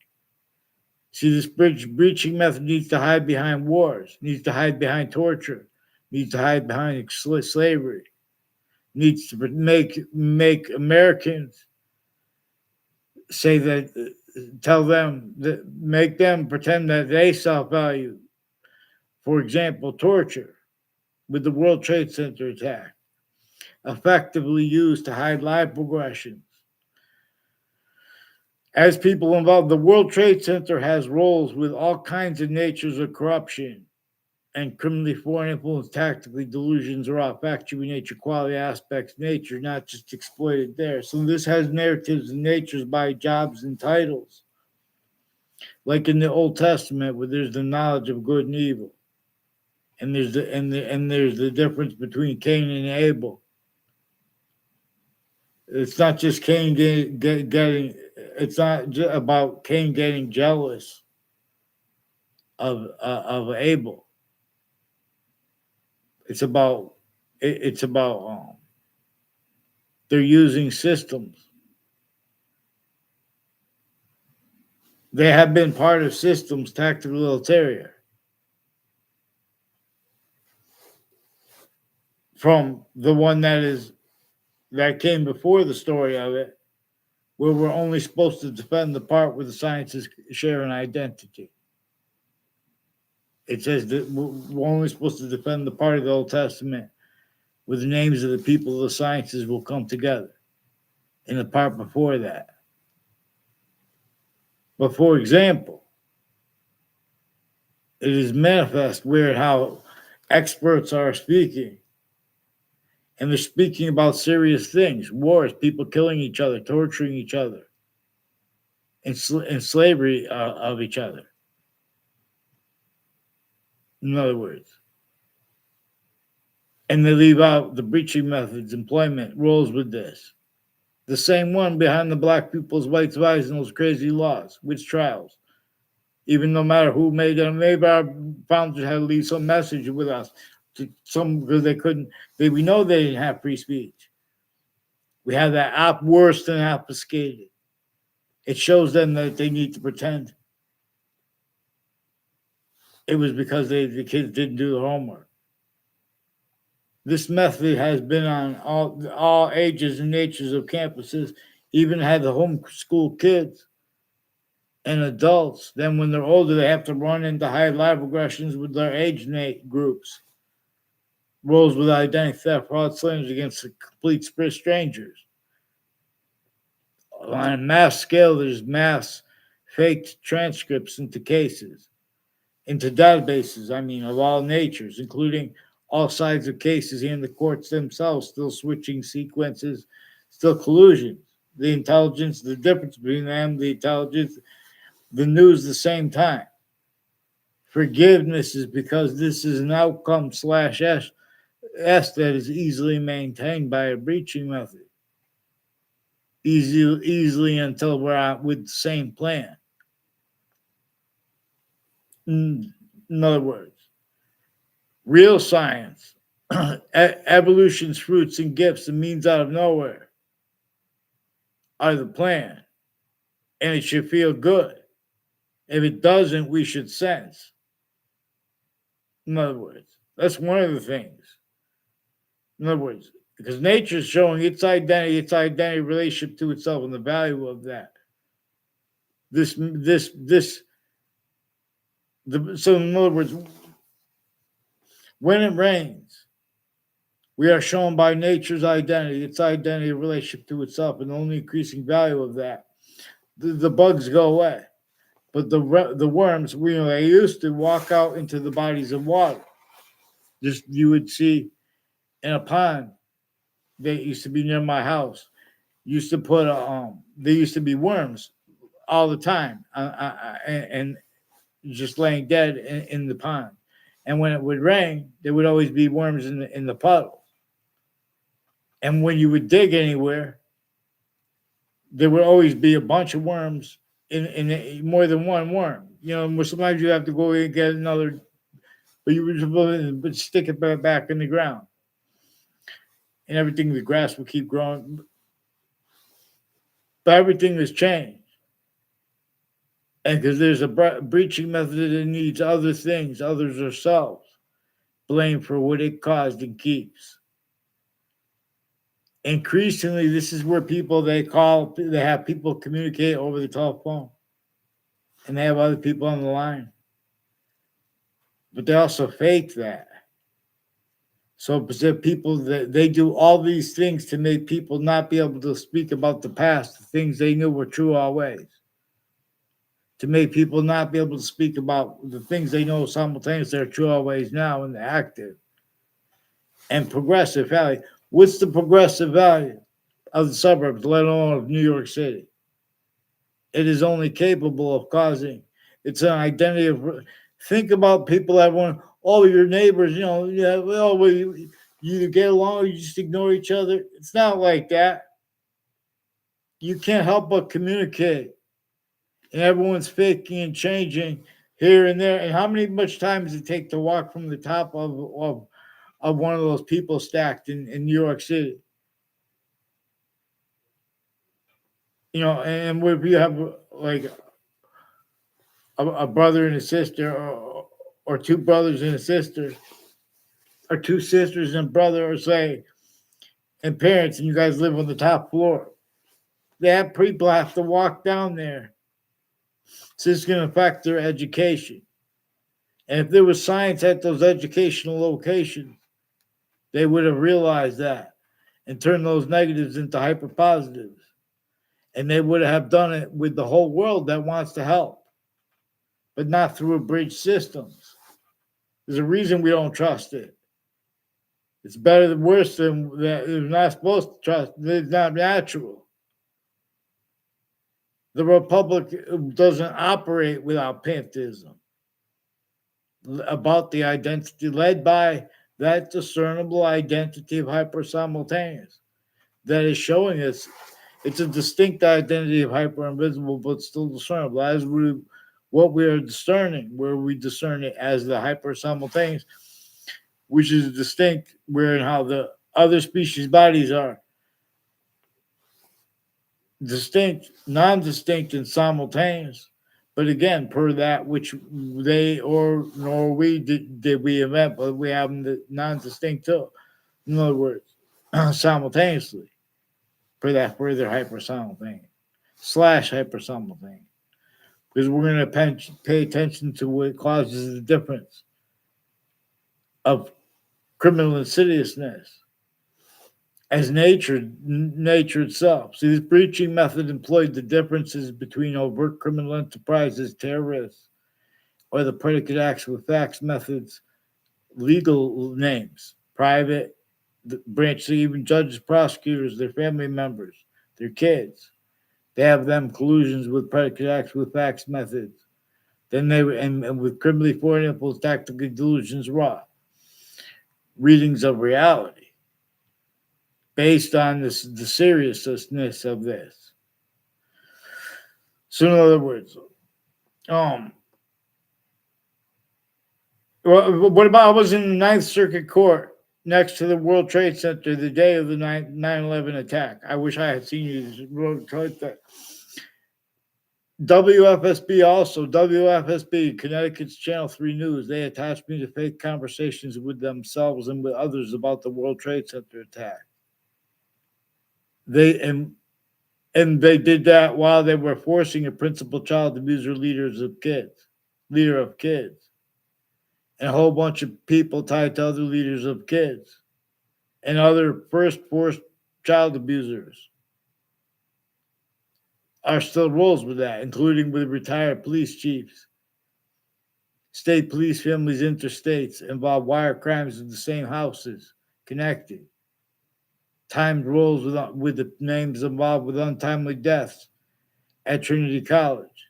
See, this breaching method needs to hide behind wars, needs to hide behind torture, needs to hide behind slavery, needs to make Americans say that, tell them, that make them pretend that they self-value. For example, torture with the World Trade Center attack, effectively used to hide live progressions. As people involved, the World Trade Center has roles with all kinds of natures of corruption and criminally foreign influence, tactically delusions or factory nature, quality aspects, nature, not just exploited there. So this has narratives and natures by jobs and titles. Like in the Old Testament, where there's the knowledge of good and evil. And there's the difference between Cain and Abel. It's not just Cain getting it's not about Cain getting jealous of Abel. It's about they're using systems. They have been part of systems, tactical ulterior. From the one that came before the story of it, where we're only supposed to defend the part where the sciences share an identity. It says that we're only supposed to defend the part of the Old Testament where the names of the people of the sciences will come together. In the part before that. But for example, it is manifest weird how experts are speaking. And they're speaking about serious things, wars, people killing each other, torturing each other, and slavery of each other. In other words, and they leave out the breaching methods, employment, roles with this. The same one behind the black people's rights rise and those crazy laws, witch trials. Even no matter who made them, maybe our founders had to leave some message with us. To some because they couldn't. We know they didn't have free speech. We have that worse than obfuscated. It shows them that they need to pretend. It was because the kids didn't do their homework. This method has been on all ages and natures of campuses, even had the homeschool kids and adults. Then when they're older, they have to run into high life regressions with their age groups. Roles with identity theft, fraud, slanders against complete strangers. On a mass scale, there's mass faked transcripts into cases, into databases, of all natures, including all sides of cases and the courts themselves, still switching sequences, still collusion. The intelligence, the difference between them, the intelligence, the news, the same time. Forgiveness is because this is an outcome / S that is easily maintained by a breaching method. Easily until we're out with the same plan. In other words, real science, evolution's fruits and gifts and means out of nowhere are the plan. And it should feel good. If it doesn't, we should sense. In other words, that's one of the things. In other words, because nature's showing its identity relationship to itself and the value of that. So in other words, when it rains, we are shown by nature's identity, its identity relationship to itself, and the only increasing value of that. The bugs go away, but the worms, they used to walk out into the bodies of water. Just you would see in a pond that used to be near my house. Used to put there used to be worms all the time, and just laying dead in the pond. And when it would rain, there would always be worms in the puddles. And when you would dig anywhere, there would always be a bunch of worms in more than one worm. Sometimes you have to go and get another, but you would stick it back in the ground. And everything, the grass will keep growing. But everything has changed. And because there's a breaching method that needs other things, others ourselves, blame for what it caused and keeps. Increasingly, this is where they have people communicate over the telephone, and they have other people on the line. But they also fake that. So people, they do all these things to make people not be able to speak about the past, the things they knew were true always. To make people not be able to speak about the things they know simultaneously are true always now and they're active. And progressive value. What's the progressive value of the suburbs, let alone of New York City? It is only capable of causing. It's an identity of. Think about people, everyone. Your neighbors, you get along or you just ignore each other. It's not like that. You can't help but communicate. And everyone's faking and changing here and there. And how much time does it take to walk from the top of one of those people stacked in New York City? And where you have like a brother and a sister, or two brothers and a sister, or two sisters and brother, or say, and parents, and you guys live on the top floor. That people have to walk down there. So it's going to affect their education. And if there was science at those educational locations, they would have realized that and turned those negatives into hyper positives. And they would have done it with the whole world that wants to help, but not through abridged systems. There's a reason we don't trust it. It's better than worse than that. It's not supposed to trust. It's not natural. The Republic doesn't operate without pantheism. About the identity led by that discernible identity of hyper-simultaneous that is showing us it's a distinct identity of hyper-invisible but still discernible. As what we are discerning, where we discern it as the hyper-simultaneous, which is distinct where and how the other species bodies are distinct, non-distinct, and simultaneous. But again, per that which they or nor we did we invent, but we have them non-distinct too. In other words, simultaneously, per that further hyper-simultaneous / hyper-simultaneous. Because we're going to pay attention to what causes the difference of criminal insidiousness as nature itself. See, this breaching method employed the differences between overt criminal enterprises, terrorists, or the predicate acts with facts methods, legal names, private branch, even judges, prosecutors, their family members, their kids. They have them collusions with predicate acts with facts methods. Then they and with criminally foreign influence, tactical delusions, raw readings of reality, based on the seriousness of this. So, in other words, what about I was in the Ninth Circuit Court next to the World Trade Center the day of the 9/11 attack. I wish I had seen you wrote that. WFSB, Connecticut's Channel 3 News, they attached me to fake conversations with themselves and with others about the World Trade Center attack. They did that while they were forcing a principal child abuser leader of kids, and a whole bunch of people tied to other leaders of kids and other first forced child abusers are still roles with that, including with retired police chiefs, state police families, interstates, involve wire crimes in the same houses, connected. Timed roles with the names involved with untimely deaths at Trinity College.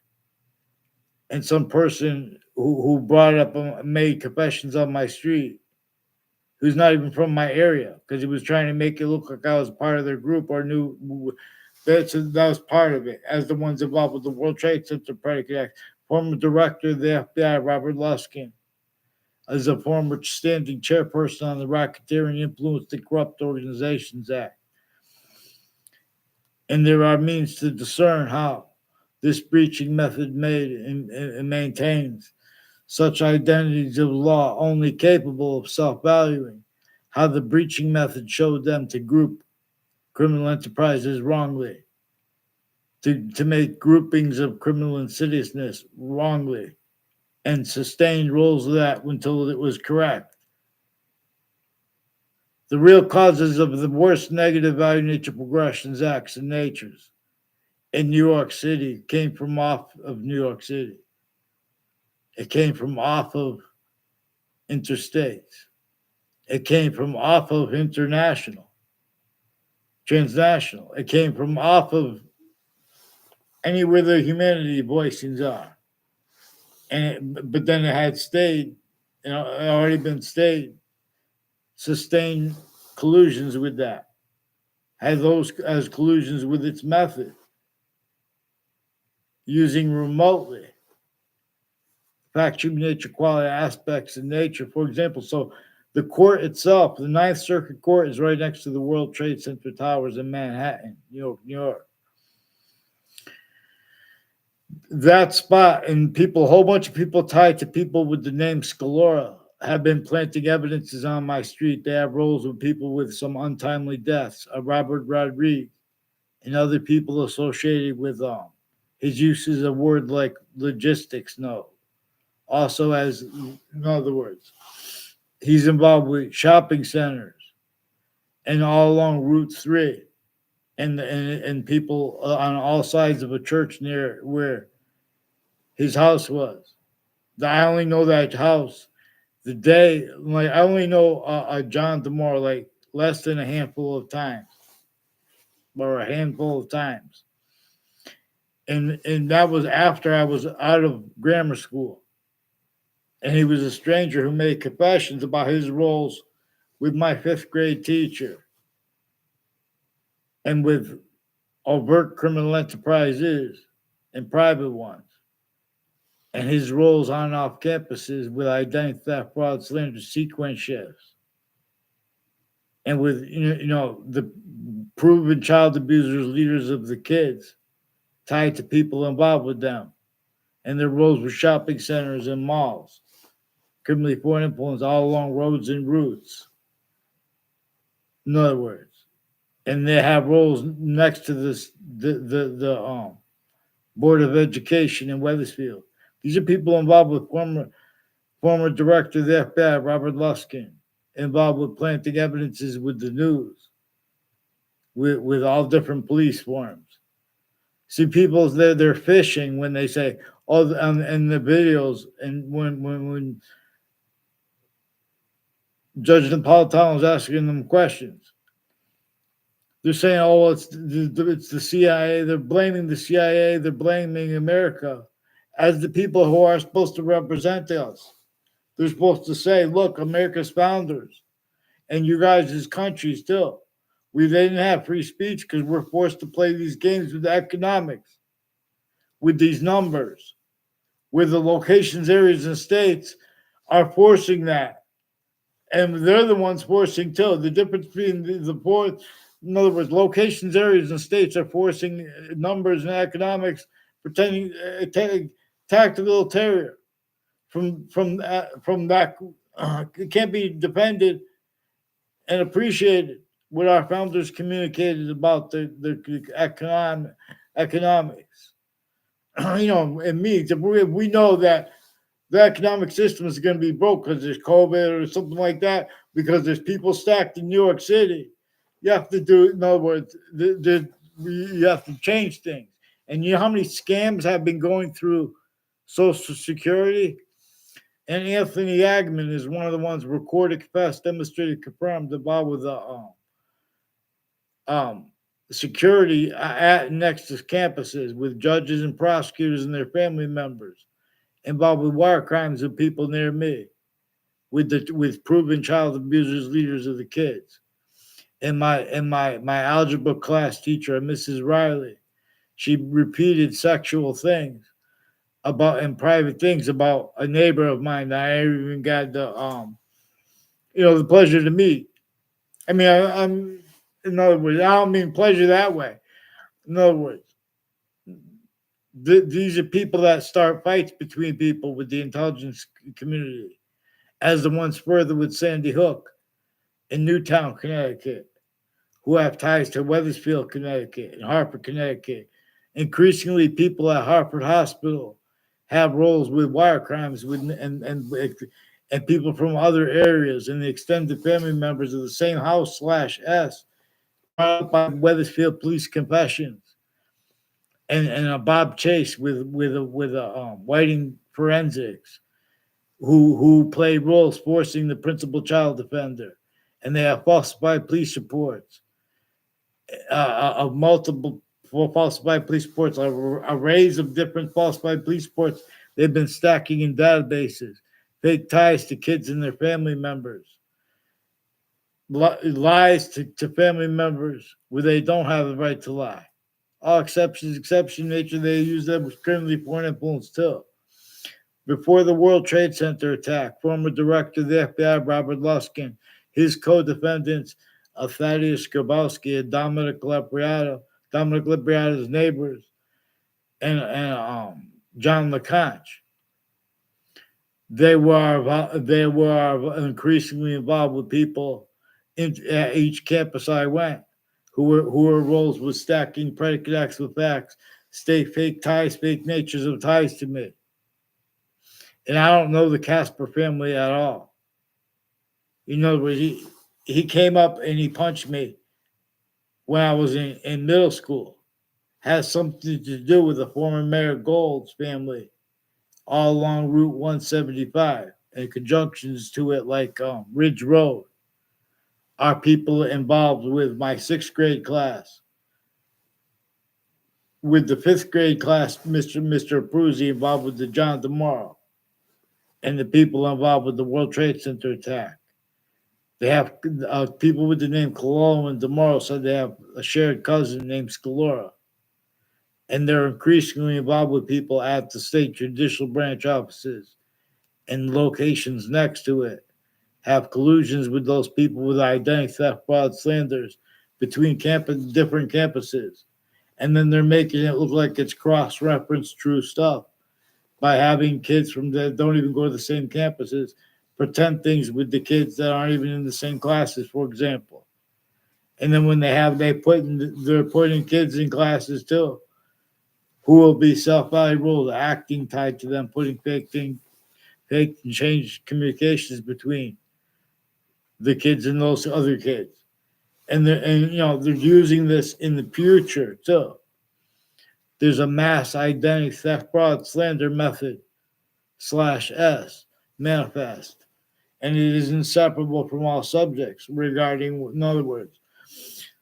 And some person who brought up made confessions on my street, who's not even from my area, because he was trying to make it look like I was part of their group or knew that was part of it, as the ones involved with the World Trade Center predicate act. Former director of the FBI, Robert Luskin, as a former standing chairperson on the Racketeering Influenced and Corrupt Organizations Act. And there are means to discern how this breaching method made and maintains such identities of law only capable of self-valuing, how the breaching method showed them to group criminal enterprises wrongly, to make groupings of criminal insidiousness wrongly, and sustained roles of that until it was correct. The real causes of the worst negative value nature progressions, acts, and natures in New York City came from off of New York City. It came from off of interstates. It came from off of international, transnational. It came from off of anywhere the humanity voicings are. But then it had stayed, it already been stayed, sustained collusions with that. Had those as collusions with its method, using remotely factual nature, quality aspects of nature. For example, so the court itself, the Ninth Circuit Court, is right next to the World Trade Center towers in Manhattan, New York. That spot and people, a whole bunch of people tied to people with the name Scalora have been planting evidences on my street. They have roles with people with some untimely deaths, Robert Rodriguez, and other people associated with his uses of word like logistics node. Also, as in other words, he's involved with shopping centers and all along Route 3 and people on all sides of a church near where his house was. I only know that house The day, like I only know John DeMore like less than a handful of times, or a handful of times, and that was after I was out of grammar school, and he was a stranger who made confessions about his roles with my fifth grade teacher and with overt criminal enterprises and private ones, and his roles on and off campuses with identity theft, fraud, slander, sequence shifts, and with the proven child abusers, leaders of the kids, tied to people involved with them, and their roles with shopping centers and malls, criminally foreign influence all along roads and routes. In other words, and they have roles next to this the Board of Education in Wethersfield. These are people involved with former director of the FBI, Robert Luskin, involved with planting evidences with the news, with all different police forms. See, people they're fishing when they say, "Oh," in the videos, and when Judge Napolitano is asking them questions, they're saying, "Oh, it's the CIA." They're blaming the CIA. They're blaming America as the people who are supposed to represent us. They're supposed to say, "Look, America's founders and you guys' countries too. They didn't have free speech because we're forced to play these games with economics, with these numbers, where the locations, areas, and states are forcing that, and they're the ones forcing too. The difference between the board, in other words, locations, areas, and states are forcing numbers and economics, pretending tactical terrier from that. It can't be defended and appreciated what our founders communicated about the economics. It means if we know that the economic system is going to be broke because there's COVID or something like that, because there's people stacked in New York City. You have to do, in other words, you have to change things. And you know how many scams have been going through Social Security? And Anthony Agman is one of the ones recorded, confessed, demonstrated, confirmed involved with the security at next to campuses with judges and prosecutors and their family members involved with wire crimes of people near me, with proven child abusers, leaders of the kids. And my algebra class teacher, Mrs. Riley, she repeated sexual things about and private things about a neighbor of mine that I even got the pleasure to meet. I mean, I'm in other words, I don't mean pleasure that way. In other words, these are people that start fights between people with the intelligence community, as the ones further with Sandy Hook in Newtown, Connecticut, who have ties to Wethersfield, Connecticut, and Hartford, Connecticut. Increasingly, people at Hartford Hospital have roles with wire crimes and people from other areas and the extended family members of the same house/S brought up by Wethersfield police confessions and a Bob Chase with a Whiting forensics who played roles forcing the principal child defender, and they have falsified police reports of multiple falsified police reports, arrays of different falsified police reports they've been stacking in databases, fake ties to kids and their family members, lies to family members where they don't have the right to lie. All exception nature, they use them with criminally foreign influence too. Before the World Trade Center attack, former director of the FBI, Robert Luskin, his co-defendants, Thaddeus Grabowski and Dominic Libriato's neighbors, and John LeConte, they were increasingly involved with people at each campus I went, who were roles with stacking predicate acts with facts, state fake ties, fake natures of ties to me. And I don't know the Casper family at all. In other words, he came up and he punched me when I was in middle school. Has something to do with the former Mayor Gold's family all along Route 175. and conjunctions to it, like Ridge Road, are people involved with my sixth grade class, with the fifth grade class, Mr. Pruzzi involved with the John Tomorrow, and the people involved with the World Trade Center attack. They have people with the name Cololo and Tomorrow said they have a shared cousin named Scalora, and they're increasingly involved with people at the state judicial branch offices and locations next to it, have collusions with those people with identity theft, fraud, slanders between different campuses. And then they're making it look like it's cross-reference true stuff by having kids from that don't even go to the same campuses pretend things with the kids that aren't even in the same classes, for example. And then when they're putting kids in classes too, who will be self-valuable, acting tied to them, putting fake and change communications between the kids and those other kids. And they're using this in the future too. There's a mass identity theft, fraud, slander method /S manifest, and it is inseparable from all subjects regarding, in other words.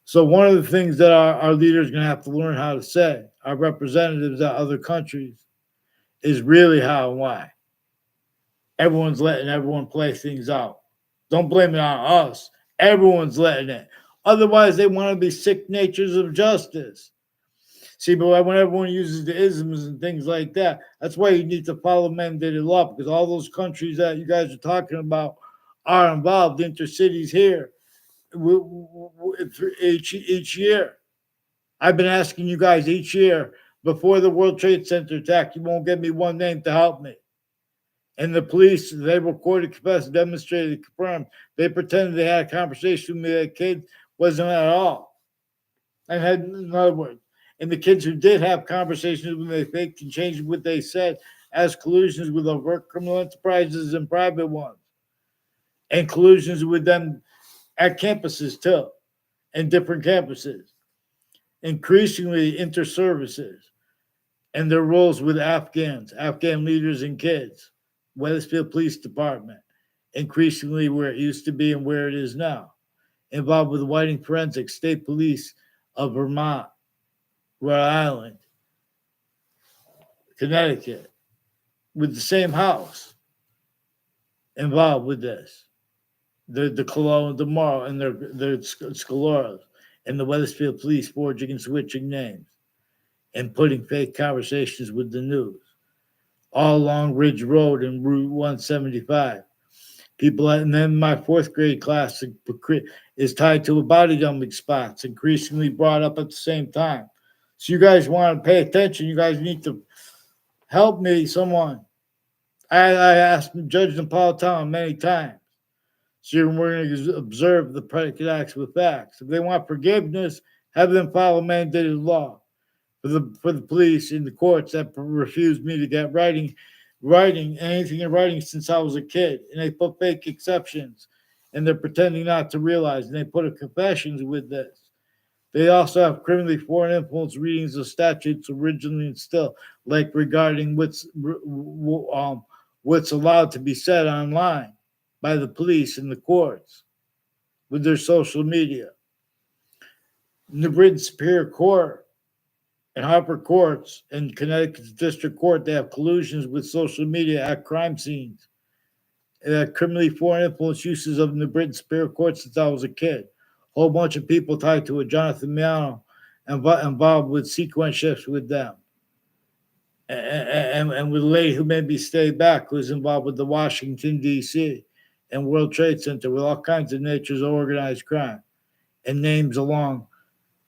So one of the things that our leaders are going to have to learn how to say, our representatives at other countries, is really how and why. Everyone's letting everyone play things out. Don't blame it on us. Everyone's letting it. Otherwise, they want to be sick natures of justice. See, but when everyone uses the isms and things like that, that's why you need to follow mandated law, because all those countries that you guys are talking about are involved, intercities here, each year. I've been asking you guys each year before the World Trade Center attack, you won't give me one name to help me. And the police, they recorded, confessed, demonstrated, confirmed. They pretended they had a conversation with me. That kid wasn't at all. And had, in other words, and the kids who did have conversations when they faked and changed what they said as collusions with overt criminal enterprises and private ones, and collusions with them at campuses too, and different campuses, increasingly inter-services, and their roles with Afghan leaders and kids, Wethersfield Police Department, increasingly where it used to be and where it is now, involved with Whiting Forensics, State Police of Vermont, Rhode Island, Connecticut, with the same house involved with this. The Cologne and Tomorrow and their Scaloras, and the Wethersfield Police forging and switching names and putting fake conversations with the news all along Ridge Road and Route 175. People, and then my fourth grade class is tied to a body dumping spots, increasingly brought up at the same time. So you guys want to pay attention. You guys need to help me, someone. I asked Judge Napolitano many times. So we're going to observe the predicate acts with facts. If they want forgiveness, have them follow mandated law. For the police in the courts that refused me to get writing anything in writing since I was a kid, and they put fake exceptions, and they're pretending not to realize, and they put a confessions with this. They also have criminally foreign influence readings of statutes originally and still, like regarding what's allowed to be said online by the police and the courts with their social media. New Britain Superior Court and Harper Courts and Connecticut's District Court, they have collusions with social media at crime scenes. Criminally foreign influence uses of New Britain Superior Court since I was a kid. A whole bunch of people tied to a Jonathan Miano involved with sequence shifts with them. And with a lady who maybe stayed back, who's involved with the Washington, D.C. and World Trade Center with all kinds of natures of organized crime and names along.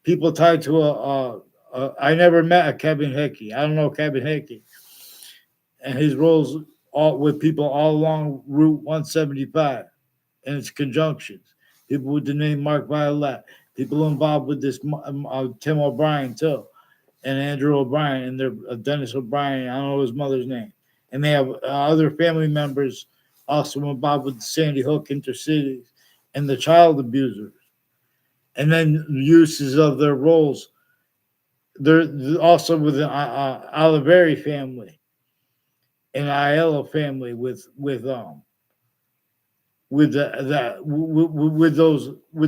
People tied to I never met a Kevin Hickey. I don't know Kevin Hickey. And his roles with people all along Route 175 and its conjunctions. People with the name Mark Violet. People involved with this Tim O'Brien too. And Andrew O'Brien and their Dennis O'Brien. I don't know his mother's name. And they have other family members also involved with the Sandy Hook intercities and the child abusers. And then uses of their roles. They're also with the Oliveri family and Aiello family with with with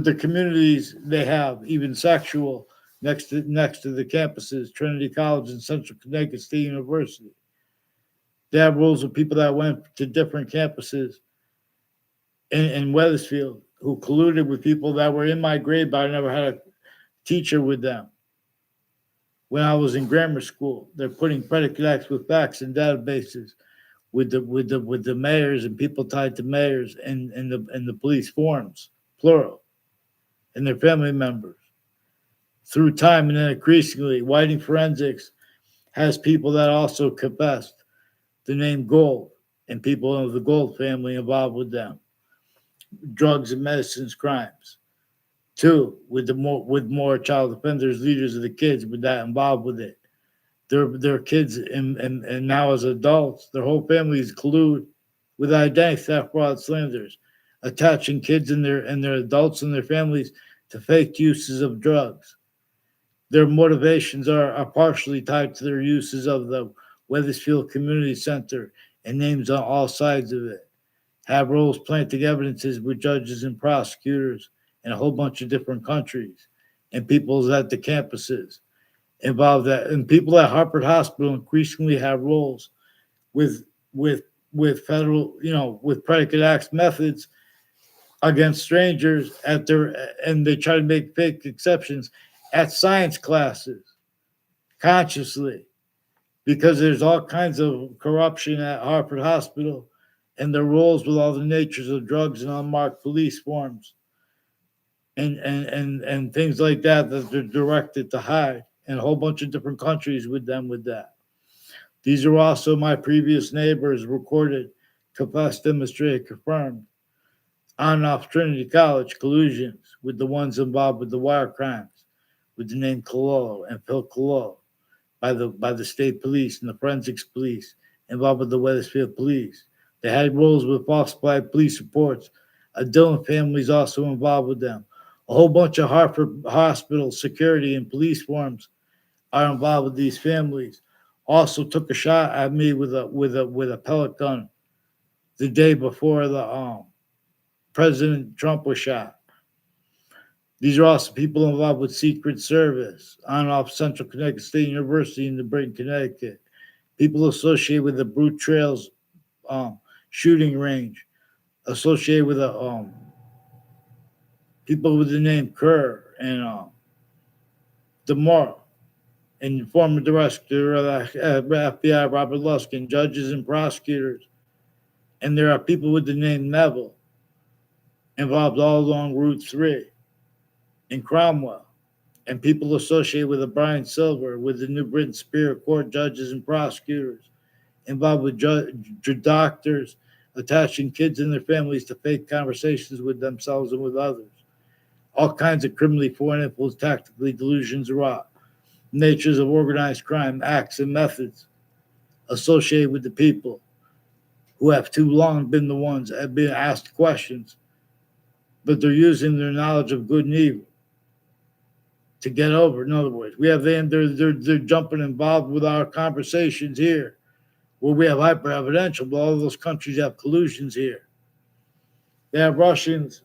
the communities they have, even sexual, next to the campuses, Trinity College and Central Connecticut State University. They have rules with people that went to different campuses in Weathersfield who colluded with people that were in my grade, but I never had a teacher with them. When I was in grammar school, they're putting predicate acts with facts in databases with the mayors and people tied to mayors and the police forms, plural, and their family members. Through time and then increasingly, Whiting Forensics has people that also confessed the name Gold and people of the Gold family involved with them, drugs and medicines crimes. Two, with more child offenders, leaders of the kids with that involved with it. Their kids and now as adults, their whole families collude with identity theft, fraud, slanders, attaching kids and their adults and their families to fake uses of drugs. Their motivations are partially tied to their uses of the Weathersfield Community Center and names on all sides of it. Have roles planting evidences with judges and prosecutors in a whole bunch of different countries and peoples at the campuses involved that, and people at Harvard Hospital increasingly have roles with with with federal, with predicate acts methods against strangers at their, and they try to make fake exceptions at science classes consciously because there's all kinds of corruption at Harvard Hospital and their roles with all the natures of drugs and unmarked police forms and things like that they're directed to hide in a whole bunch of different countries with them with that. These are also my previous neighbors recorded, confessed, demonstrated, confirmed on and off Trinity College collusions with the ones involved with the wire crimes, with the name Cololo and Phil Cololo by the state police and the forensics police involved with the Weathersfield police. They had roles with falsified police reports. A Dillon family is also involved with them. A whole bunch of Hartford hospital security and police forms are involved with these families. Also took a shot at me with a pellet gun the day before the President Trump was shot. These are also people involved with Secret Service on and off Central Connecticut State University in the Britain, Connecticut. People associated with the Brute Trails shooting range, associated with people with the name Kerr and DeMar, and former director of the FBI, Robert Luskin, judges and prosecutors. And there are people with the name Neville involved all along Route 3 in Cromwell, and people associated with the Brian Silver, with the New Britain Superior Court judges and prosecutors, involved with doctors, attaching kids and their families to fake conversations with themselves and with others. All kinds of criminally foreign influence, tactically delusions, rot, natures of organized crime, acts and methods associated with the people who have too long been the ones that have been asked questions, but they're using their knowledge of good and evil to get over. In other words, we have them, they're jumping involved with our conversations here, where we have hyper-evidential, but all of those countries have collusions here. They have Russians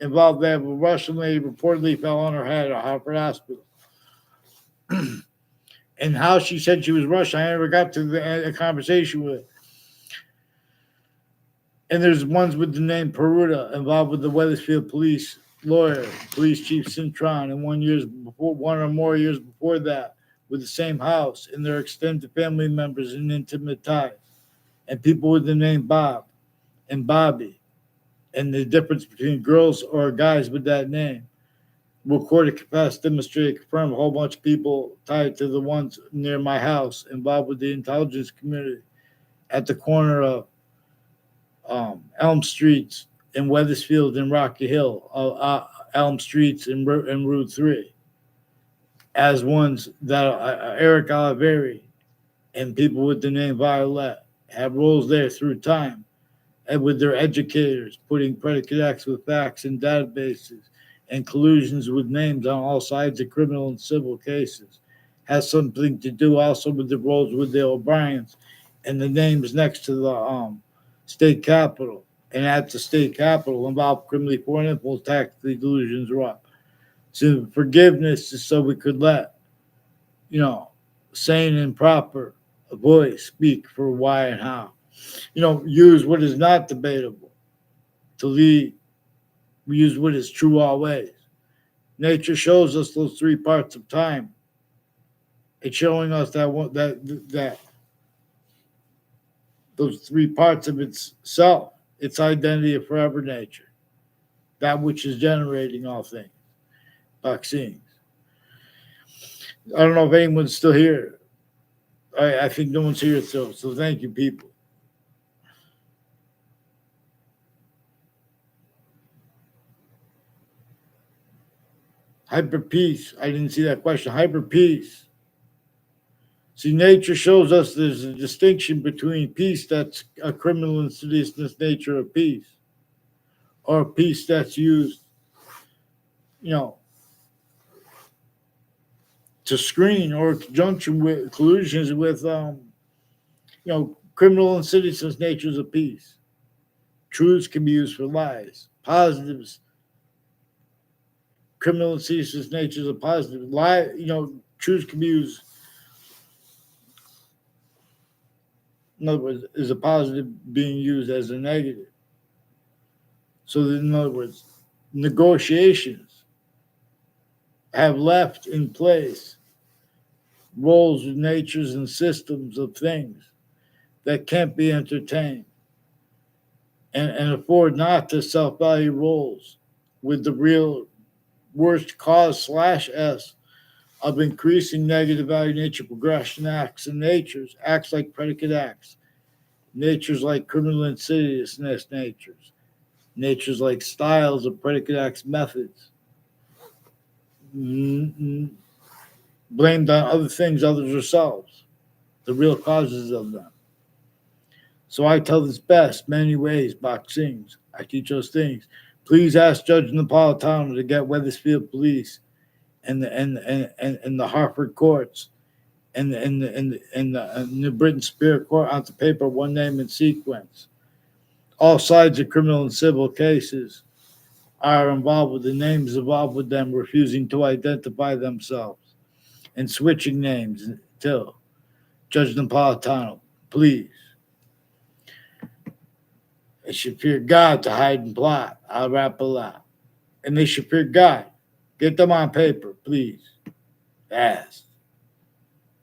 involved. They have a Russian lady reportedly fell on her head at Harvard Hospital. And how she said she was Russian, I never got to the conversation with it. And there's ones with the name Peruta involved with the Weathersfield police lawyer, police chief Cintron, and 1 or more years before that, with the same house and their extended family members and intimate ties, and people with the name Bob and Bobby, and the difference between girls or guys with that name. Recorded, confessed, demonstrated, confirmed a whole bunch of people tied to the ones near my house involved with the intelligence community at the corner of Elm Streets in Weathersfield and Rocky Hill, Elm Streets and Route 3, as ones that Eric Oliveri and people with the name Violet have roles there through time, and with their educators putting predicate acts with facts in databases and collusions with names on all sides of criminal and civil cases. Has something to do also with the roles with the O'Briens and the names next to the state capitol and at the state capitol involved criminally foreign influence, tactically delusions wrong. So forgiveness is so we could let, sane and proper voice speak for why and how. Use what is not debatable to lead. We use what is true always. Nature shows us those three parts of time. It's showing us that those three parts of itself, its identity of forever nature, that which is generating all things. Vaccines. I don't know if anyone's still here. I think no one's here still. So thank you, people. Hyper peace. I didn't see that question. Hyper peace. See, nature shows us there's a distinction between peace that's a criminal insidiousness nature of peace, or peace that's used, to screen or conjunction with collusions with, criminal insidiousness natures of peace. Truths can be used for lies. Positives, criminal insidiousness natures of positive. Truths can be used. In other words, is a positive being used as a negative. So, in other words, negotiations have left in place roles of natures and systems of things that can't be entertained and afford not to self-value roles with the real worst cause /S of increasing negative value nature progression acts and natures, acts like predicate acts, natures like criminal insidiousness natures like styles of predicate acts methods, blamed on other things other than ourselves, the real causes of them. So I tell this best many ways, boxings. I teach those things. Please ask Judge Napolitano to get Wethersfield Police and the Hartford courts and the New Britain Superior Court onto paper, one name and sequence. All sides of criminal and civil cases are involved with the names involved with them refusing to identify themselves and switching names until Judge Napolitano, please. They should fear God to hide and plot. I'll wrap it up. And they should fear God. Get them on paper, please. Fast.